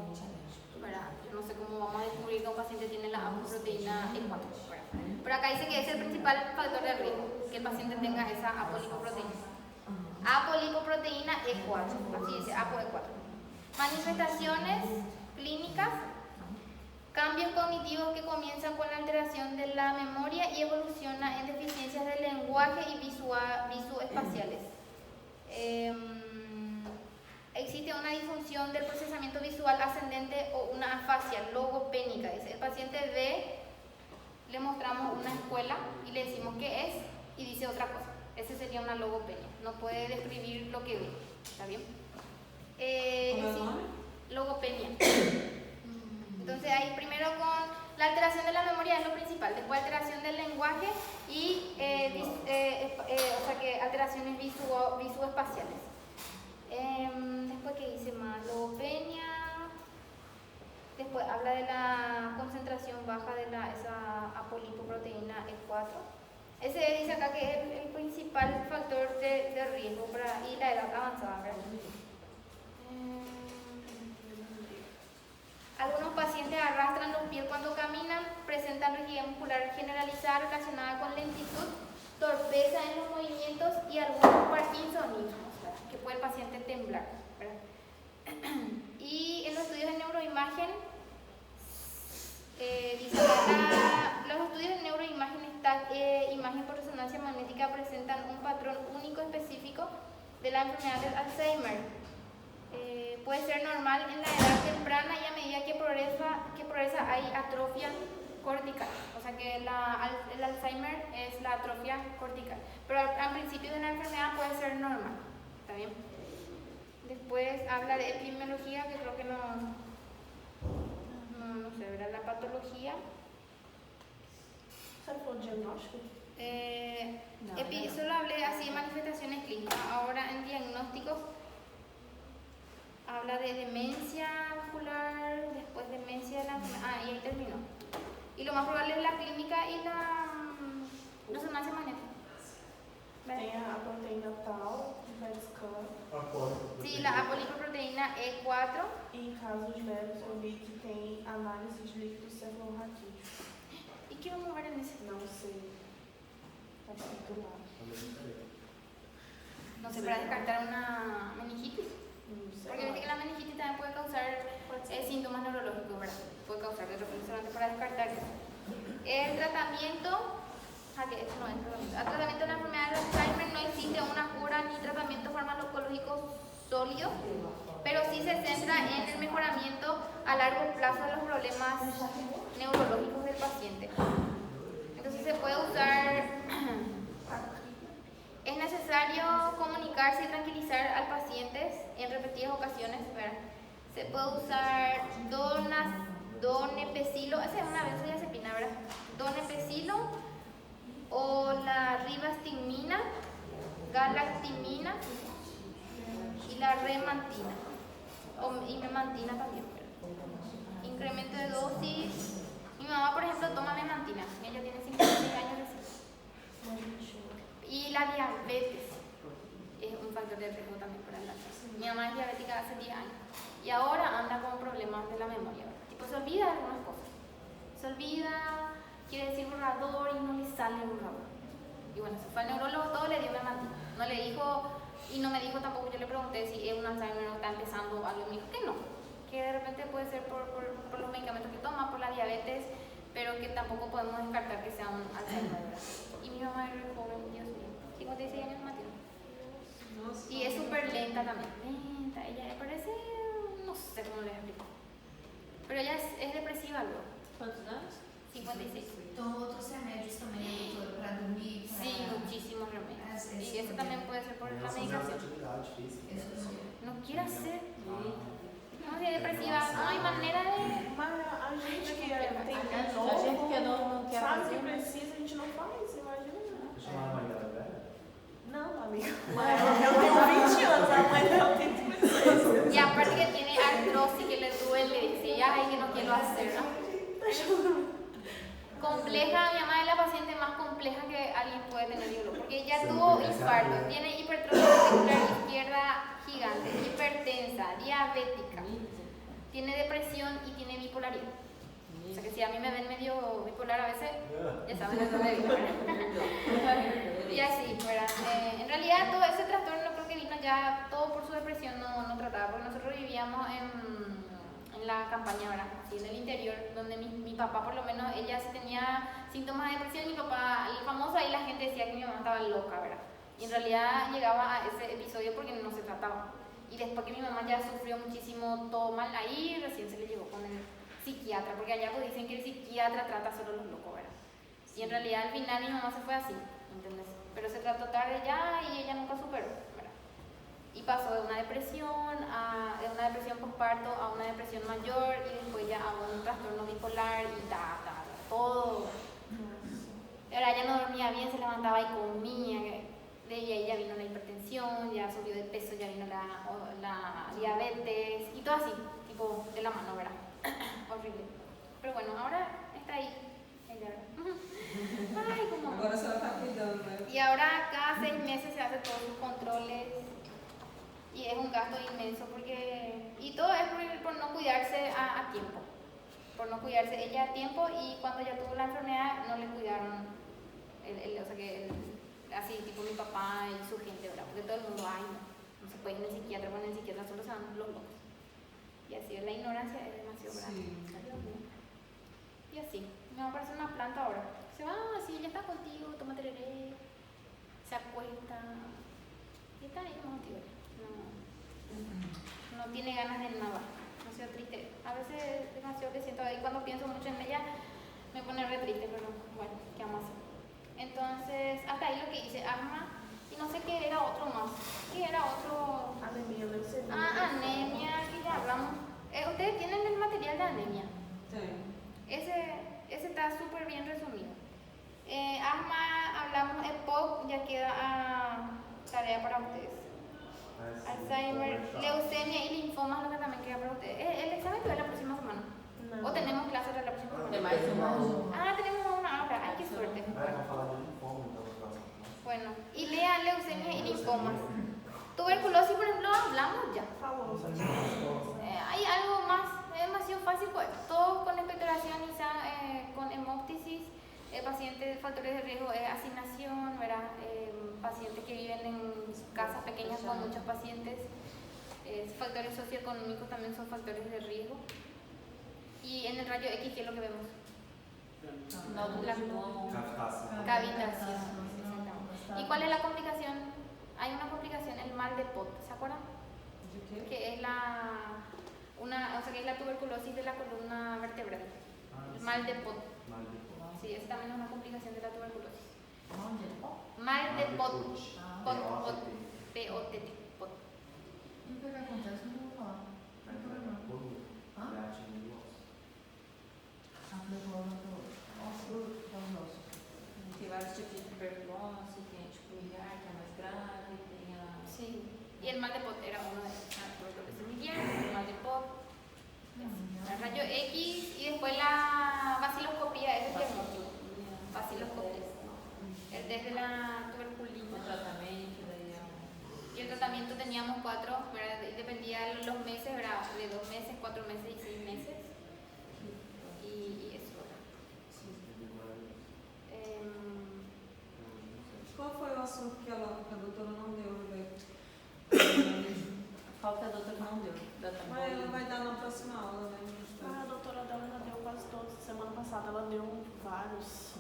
¿verdad? Yo no sé cómo vamos a descubrir que un paciente tiene la apolipoproteína E4, ¿verdad? Pero acá dice que es el principal factor de riesgo, que el paciente tenga esa apolipoproteína. Apolipoproteína E4, así dice, ApoE4. Manifestaciones clínicas: cambios cognitivos que comienzan con la alteración de la memoria y evolucionan en deficiencias del lenguaje y visoespaciales. Existe una disfunción del procesamiento visual ascendente o una afasia logopénica. El paciente ve, le mostramos una escuela y le decimos qué es y dice otra cosa. Ese sería una logopenia. No puede describir lo que ve. ¿Está bien? Logopenia. Entonces ahí primero con la alteración de la memoria es lo principal, después alteración del lenguaje y o sea que alteraciones visoespaciales. ¿verdad? Algunos pacientes arrastran los pies cuando caminan, presentan rigidez muscular generalizada relacionada con lentitud, torpeza en los movimientos y algunos parkinsonismos, ¿verdad? Que puede el paciente temblar, ¿verdad? Y en los estudios de neuroimagen, dice que los estudios de neuroimagen imagen por resonancia magnética presentan un patrón único específico de la enfermedad del Alzheimer. Puede ser normal en la edad temprana y a medida que progresa hay atrofia cortical. O sea que el Alzheimer es la atrofia cortical. Pero al principio de la enfermedad puede ser normal. ¿Está bien? Después habla de epidemiología, que creo que no sé, ¿verdad? La patología. Você falou diagnóstico? Solo hablé así de manifestaciones clínicas. Ahora en diagnósticos habla de demencia vascular, después demencia de la enfermedad. Y ahí terminó. Y lo más probable es la clínica y la resonancia magnética. Tem a proteína tal, PET scan. Sí, la apolipoproteína E4. E em casos leves eu vi que tem análise de líquido cefalorraquídeo. ¿Y qué vamos a ver en ese? Não sei. Tá escrito lá. No sé, para descartar una meningitis. Não sei. Porque viste que la meningitis también puede causar síntomas neurológicos, ¿verdad? Puede causar de repente solamente para descartar eso. El tratamiento. Esto no es tratamiento. Al tratamiento de la enfermedad de Alzheimer no existe una cura ni tratamiento farmacológico sólido, pero sí se centra en el mejoramiento a largo plazo de los problemas neurológicos del paciente. Entonces se puede usar, es necesario comunicarse y tranquilizar al paciente en repetidas ocasiones, ¿verdad? Se puede usar donepezilo, esa es una benzodiazepina, ¿verdad? Donepezilo o la ribastigmina, galactimina y la remantina, y memantina también. Incremento de dosis. Mi mamá, por ejemplo, toma memantina, ella tiene 56 años recién. Y la diabetes es un factor de riesgo también para el Alzheimer. Mi mamá es diabética hace 10 años y ahora anda con problemas de la memoria, ¿verdad? Tipo, se olvida de algunas cosas. Se olvida, quiere decir borrador y no le sale el borrador. Y bueno, se fue al neurólogo, todo le dio memantina. No le dijo, y no me dijo tampoco, yo le pregunté si es un Alzheimer o está empezando algo, me dijo que no. Que de repente puede ser por los medicamentos que toma, por la diabetes, pero que tampoco podemos descartar que sea un Alzheimer, ¿verdad? Y mi mamá es muy joven, Dios mío, 56 años más tiene. Y es súper lenta también. Lenta, ella me parece, no sé cómo le explico. Pero ella es depresiva luego. ¿Cuántos años? 56. Toma outros remédios também, doutora, para dormir? Pra... Sí, muchísimos remedios. Ah, Y eso también puede ser por la medicación. No quiere hacer. No, si es depresiva, no hay manera de. Mas a gente que tem A gente que não quer sabe fazer, que né? precisa, a gente não faz, imagina. Chamaram a Maria velha? Não, amiga. Eu tenho 20 anos, a mãe dela tem 36. Y aparte que tiene artrosis que le duele, dice, ya hay que no quiero hacer, ¿no? Compleja, mi mamá es la paciente más compleja que alguien puede tener, yo, porque ella tuvo infarto, tiene hipertrofia ventricular izquierda gigante, hipertensa, diabética, tiene depresión y tiene bipolaridad. O sea que si a mí me ven medio bipolar a veces, ya saben de dónde viene. Y así, ¿verdad? En realidad todo ese trastorno creo que vino ya todo por su depresión, no trataba, porque nosotros vivíamos en la campaña, ¿verdad? Así en el interior, donde mi papá por lo menos, ella sí tenía síntomas de depresión, y mi papá, el famoso, ahí la gente decía que mi mamá estaba loca, ¿verdad? Y en realidad llegaba a ese episodio porque no se trataba. Y después que mi mamá ya sufrió muchísimo todo mal ahí, recién se le llevó con el psiquiatra, porque allá pues dicen que el psiquiatra trata solo a los locos, ¿verdad? Y en realidad al final mi mamá se fue así, ¿entendés? Pero se trató tarde ya y ella nunca superó, ¿verdad? Y pasó de una depresión posparto a una depresión mayor, y después ya a un trastorno bipolar y todo. Ahora ella no dormía bien, se levantaba y comía. De ella vino la hipertensión, ya subió de peso, ya vino la diabetes y todo así, tipo de la mano, ¿verdad? Horrible. Pero bueno, ahora está ahí. Ella, ¿verdad? Ay, cómo. Agora a senhora está cuidando, né? Y ahora cada 6 meses se hace todos sus controles. Y es un gasto inmenso porque... Y todo es por no cuidarse a tiempo. Por no cuidarse ella a tiempo y cuando ya tuvo la enfermedad no le cuidaron, o sea que así tipo mi papá y su gente, ¿verdad? Porque todo el mundo, ay, no se puede ir en el psiquiatra, porque en el psiquiatra solo se van los locos. Y así, la ignorancia es demasiado grande. Y así, me va a parecer una planta ahora. Se va, sí, ella está contigo, toma tereré, se acuesta, y está ahí contigo. No tiene ganas de nada, demasiado triste. A veces demasiado que siento ahí, cuando pienso mucho en ella, me pone re triste, pero bueno, ¿qué vamos a hacer? Entonces, hasta ahí lo que hice, asma, y no sé qué era otro más. ¿Qué era otro? Anemia, leucemia. Anemia, que ya hablamos. Ustedes tienen el material de anemia. Sí. Ese está súper bien resumido. Asma, hablamos, EPOC, ya queda tarea para ustedes. Alzheimer, leucemia y linfoma es lo que también queda para ustedes. El examen es la próxima semana. No. ¿O tenemos clases la próxima semana? Tem mais uma. Tenemos una hora. Ay, qué suerte. Vamos falar de linfoma, então, no próximo. Bueno, y lea leucemia y linfomas. Tuberculosis, por ejemplo, hablamos ya. Falou. Hay algo más, es demasiado fácil, pues, todos con expectoración y con hemoptisis, pacientes, factores de riesgo, asignación, ¿verdad? Pacientes que viven en casas pequeñas con muchos pacientes, factores socioeconómicos también son factores de riesgo. Y en el rayo X, ¿qué es lo que vemos? Cavitação. Cavitación. Exactamente. ¿Y cuál es la complicación? Hay una complicación, el mal de Pot, ¿se acuerdan? Que es que es la tuberculosis de la columna vertebral. Mal de Pot. Sí, es también una complicación de la tuberculosis. Mal de Pot. Pot. P-O-T-T. Pot. E o que acontece no meu lado? Tem vários tipos de tuberculose, tem a tipo-miliar, que é mais grave, tem a... Sí. Y el mal de Pot era uno de ellos. La tuberculosis miliar, el mal de Pot. El rayo X y después la vaciloscopía, ese es diagnóstico. Vaciloscopía. Desde la tuberculina. O tratamento, daí Y el tratamiento teníamos 4, ¿verdad? Dependía de los meses, ¿verdad? De 2 meses, 4 meses y 6 meses. Y eso, ¿verdad? Qual foi o assunto que a doutora não deu, Roberto? Qual que a doutora não deu? Mas ela vai dar na próxima aula, né? A doutora dela já deu quase todos. Semana passada ela deu vários.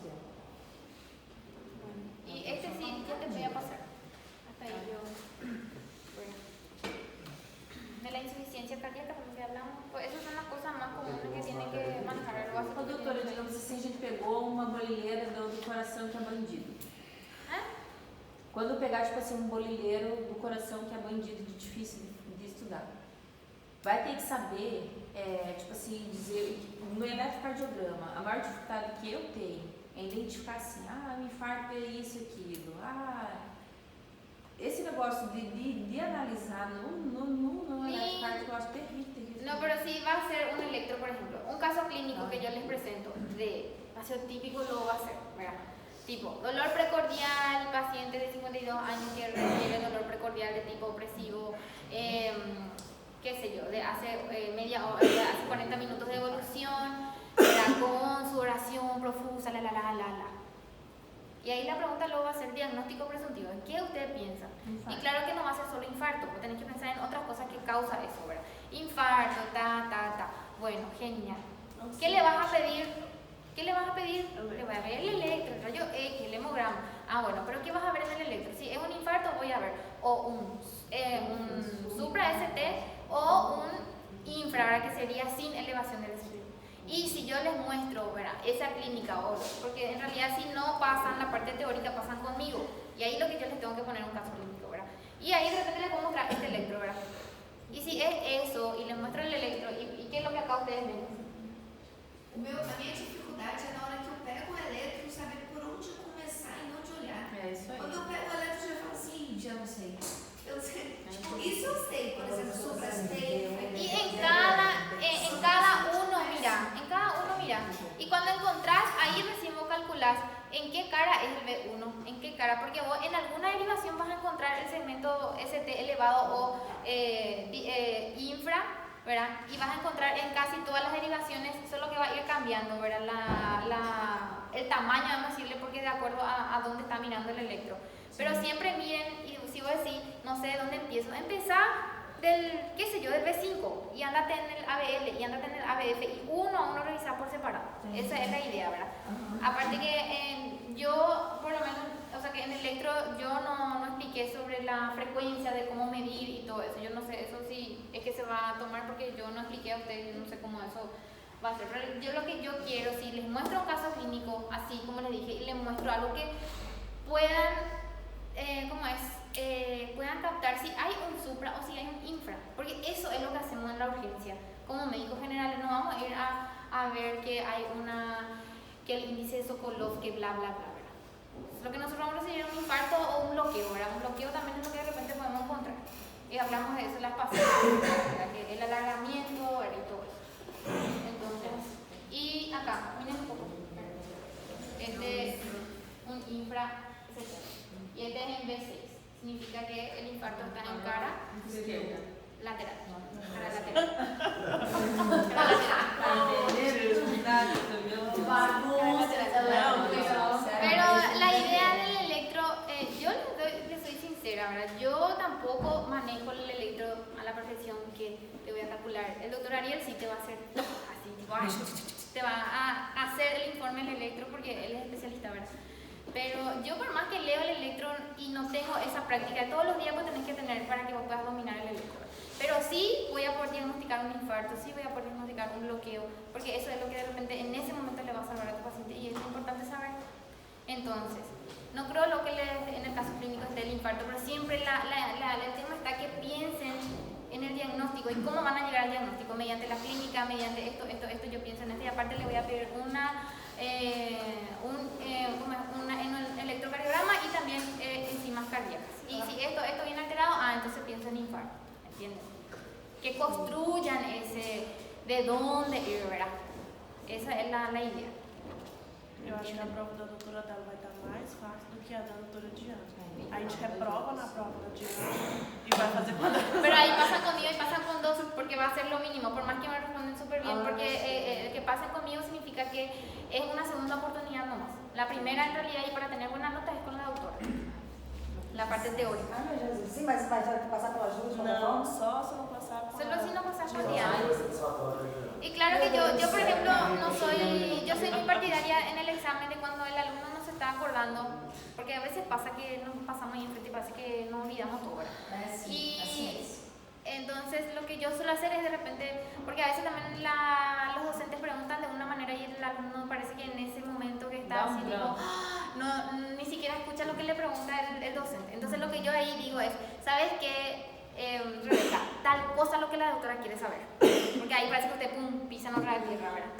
Y este sí, ya te voy a pasar. Hasta ahí yo. Bueno. De la insuficiencia cardíaca, como que hablamos, pues esas son las cosas más comunes que tienen que manejar el básico. Ô, doutora, digamos assim, a gente pegou uma bolilheira do coração que é bandido. Quando pegar, tipo assim, um bolilheiro do coração que é bandido, de difícil de estudar, vai ter que saber, tipo assim, dizer, no eletrocardiograma, a maior dificuldade que eu tenho é identificar assim, o infarto é isso e aquilo, esse negócio de analisar no eletrocardiograma, eu acho terrível. No, pero si va a ser un electro, por ejemplo, un caso clínico que yo les presento de vacío típico lo va a hacer, ¿verdad? Tipo, dolor precordial, paciente de 52 años que requiere dolor precordial de tipo opresivo, qué sé yo, de hace media hora, hace 40 minutos de evolución, ¿verdad? Con su oración profusa, la. Y ahí la pregunta luego va a ser diagnóstico presuntivo. ¿En qué usted piensa? Y claro que no va a ser solo infarto, porque tenés que pensar en otras cosas que causa eso, ¿verdad? Infarto, Bueno, genial. ¿Qué le vas a pedir? Le voy a ver el electro, el rayo X, el hemograma. Bueno, pero ¿qué vas a ver en el electro? Si es un infarto, voy a ver o un supra-ST o un infra, que sería sin elevación del ST. Y si yo les muestro, ¿verdad? Esa clínica, porque en realidad si no pasan la parte teórica, pasan conmigo. Y ahí lo que yo les tengo que poner un caso clínico, ¿verdad? Y ahí de repente les puedo mostrar este electro, ¿verdad? Y si es eso, y les muestro el electro, ¿y qué es lo que acá ustedes ven? A minha dificuldade é na hora que eu pego o eletro, saber por onde começar e onde olhar. É isso aí. Quando eu pego o eletro, eu já falo assim, já não sei. Eu sei. Tipo, isso eu sei, por exemplo, supraesteico. Y en cada uno, mira. Y cuando encontrás, ahí recién vos calculás ¿en qué cara es el B1? ¿En qué cara? Porque vos en alguna derivación vas a encontrar el segmento ST elevado o infra, ¿verdad? Y vas a encontrar en casi todas las derivaciones, solo que va a ir cambiando, ¿verdad? El tamaño, vamos a decirle, porque de acuerdo a dónde está mirando el electro. Pero siempre miren, y si vos decís, no sé de dónde empiezo, empezá del, qué sé yo, del B5 y ándate en el ABL y ándate en el ABF y uno a uno revisar por separado. Esa es la idea, ¿verdad? Aparte que yo, por lo menos, o sea que en electro yo no expliqué sobre la frecuencia de cómo medir y todo eso. Yo no sé, eso sí es que se va a tomar porque yo no expliqué a ustedes, yo no sé cómo eso va a ser. Pero yo lo que yo quiero, si les muestro un caso clínico, así como les dije, y les muestro algo que puedan, puedan captar si hay un supra o si hay un infra, porque eso es lo que hacemos en la urgencia. Como médicos generales no vamos a ir a ver que hay que el índice de Sokolov, que bla bla bla, ¿verdad? Lo que nosotros vamos a recibir es un infarto o un bloqueo, ¿verdad? Un bloqueo también es lo que de repente podemos encontrar. Y hablamos de eso en las pasadas, que el alargamiento, ¿verdad? Y todo eso. Entonces, y acá, miren un poco. Este es un infra y este es en B6. Significa que el infarto está en cara lateral. Cara lateral. Pero la idea del electro, yo les soy sincera, ¿verdad? Yo tampoco manejo el electro a la perfección que te voy a calcular. El doctor Ariel sí te va a hacer así, te va a hacer el informe del electro porque él es especialista, ¿verdad? Pero yo por más que leo el electro y no tengo esa práctica, todos los días vos tenés que tener para que vos puedas dominar el electro. Pero sí voy a poder diagnosticar un infarto, sí voy a poder diagnosticar un bloqueo, porque eso es lo que de repente en ese momento le va a salvar a tu paciente y es importante saber. Entonces, no creo lo que en el caso clínico es del infarto, pero siempre el tema está que piensen en el diagnóstico y cómo van a llegar al diagnóstico, mediante la clínica, mediante esto, yo pienso en esto y aparte le voy a pedir un electrocardiograma y también enzimas cardíacas. Y si esto viene alterado, entonces pienso en infarto, ¿entiendes? Que construyan esse de dónde ir, ¿verdad? Essa é a ideia. Eu acho que a prova da doutora dela vai estar mais fácil do que a da doutora Diana. A gente reprova na prova da Diana y vai fazer quando... Pero ahí pasan conmigo y pasan con dos porque va a ser lo mínimo, por más que me responden súper bien, porque que pasen conmigo significa que es una segunda oportunidad nomás. La primera en realidad y para tener buenas notas es con la doctora. La parte teórica. Sim, mas vai passar pela Júlia de qualquer Não, forma? só se não passar por Solo si no pasas por día. Vai ser satisfatório. Y claro que yo por ejemplo, yo soy muy partidaria en el examen de cuando el alumno no se está acordando, porque a veces pasa que nos pasamos ahí enfrente y parece que nos olvidamos todo, ¿verdad? Y entonces lo que yo suelo hacer es de repente, porque a veces también los docentes preguntan de una manera y el alumno parece que en ese momento que está así, tipo, ni siquiera escucha lo que le pregunta el docente. Entonces lo que yo ahí digo es, ¿sabes qué? Rebeca, tal cosa lo que la doctora quiere saber, porque ahí parece que usted pisa en otra tierra, ¿verdad?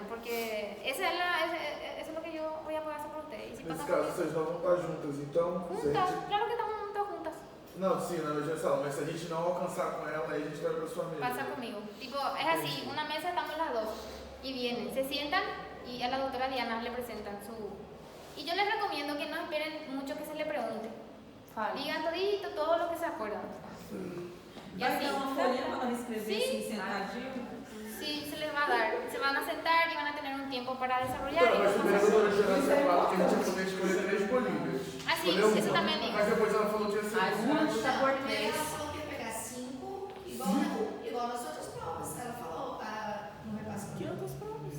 Porque eso es lo que yo voy a poder hacer por ustedes. Y si Nesse pasa caso, por vocês não vão estar juntas, então. juntas, claro que estamos juntas. Não, sim, na mesma sala, mas se a gente não alcançar com ela, aí a gente vai pra sua mesa. Pasa conmigo. Tipo, es así, una mesa estamos las dos y vienen, se sientan y a la doctora Diana le presentan su... Y yo les recomiendo que no esperen mucho que se le pregunte. Digan todito, todo lo que se acuerdan. Y Vai así, dar uma folhinha para ela escrever Sí. assim, sentadinho? sí, se les va a dar. Se van a sentar y van a tener un tiempo para desarrollar. Então, y mas vamos a primeiro a hacer. doutora Diana fala que a gente ia poder escolher 3 bolívias. Ah, sim, Escolheu isso uma, também digo. mas depois ela falou que ia ser Ah, isso 2. não está por Primeiro três. ela falou que ia pegar 5, igual nas outras provas. Ela falou no repasso. Que outras provas?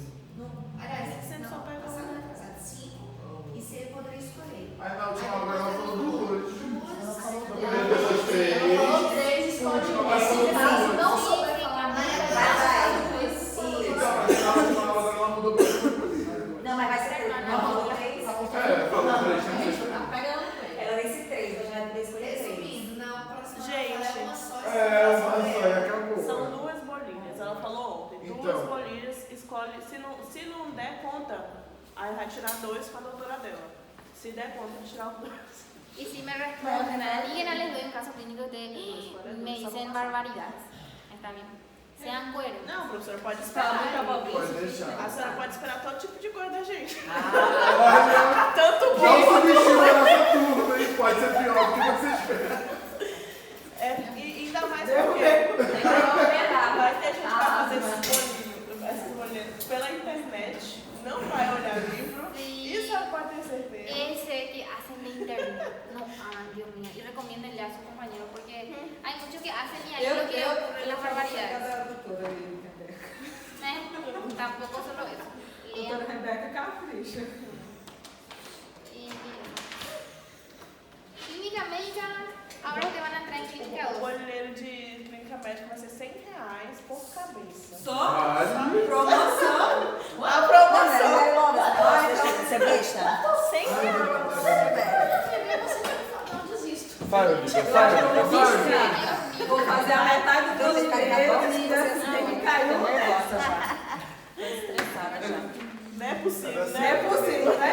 Aliás, Sempre só não, pega passado uma. retrasado 5 e você poderia escolher. Aí na última hora ela falou 2. Duas, Primeiro depois 3. Falou três, escolhe Ela um. falou Nesse caso, 2. não souber falar nada, Então, mas na última hora ela mudou pra 2 bolívias. Não, mas vai ser 3. Não, falou 3. Falou 3, tinha que ser 3. Pega um três. Ela disse 3, mas já vai escolher 3. Resumindo, na próxima Gente. ela é uma só. Uma só, e acabou. São 2 bolinhas. Ela falou ontem. Então. 2 bolinhas, escolhe. Se não der conta, aí vai tirar 2 com a doutora dela. Se der conta, vai tirar os 2. Y si me responden, y les doy un caso clínico, ustedes me dicen barbaridades. Está bien. Sean coherentes. Não, professora, pode Fala muita esperar. bobice. Pode deixar. A senhora pode esperar todo tipo de coisa da gente. Olha, Tanto não bom. subestima a nossa turma, hein? Pode ser pior do que você espera. E ainda mais porque vai ter gente que vai fazer esse bolinho pela internet, não vai olhar livro. Sí. Isso ela pode ter certeza. Ese que hacen de internet. No, Dios mío. Y recomiéndenle a sus compañeros porque hay muchos que hacen y ahí lo que ocurren las barbaridades. doutora Rebeca. Tampoco solo eso. Doutora Lean. Rebeca Capricha. Y clínica médica, ahora te van a entrar en clínica O 2. boleiro de clínica médica vai ser R$100 por cabeça. Só Vale. promoção. A promoção! Você é besta? Não desisto. Fala, Bíblia, fala. Vou fazer a metade do Todos caricatos, tem que cair no nervosa já. Tô estressada já. Não é possível, Não é né? possível, né?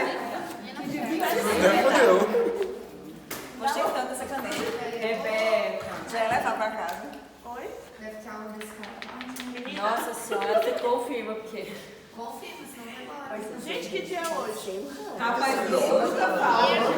Gostei tanto dessa caneta. Rebeca. Já ia levar pra casa. Oi? Deve ter aula desse cara. Menina, Nossa senhora, ficou firme, porque. Confirma, senão vai embora. gente, que dia é hoje? Rapaz, nunca fala.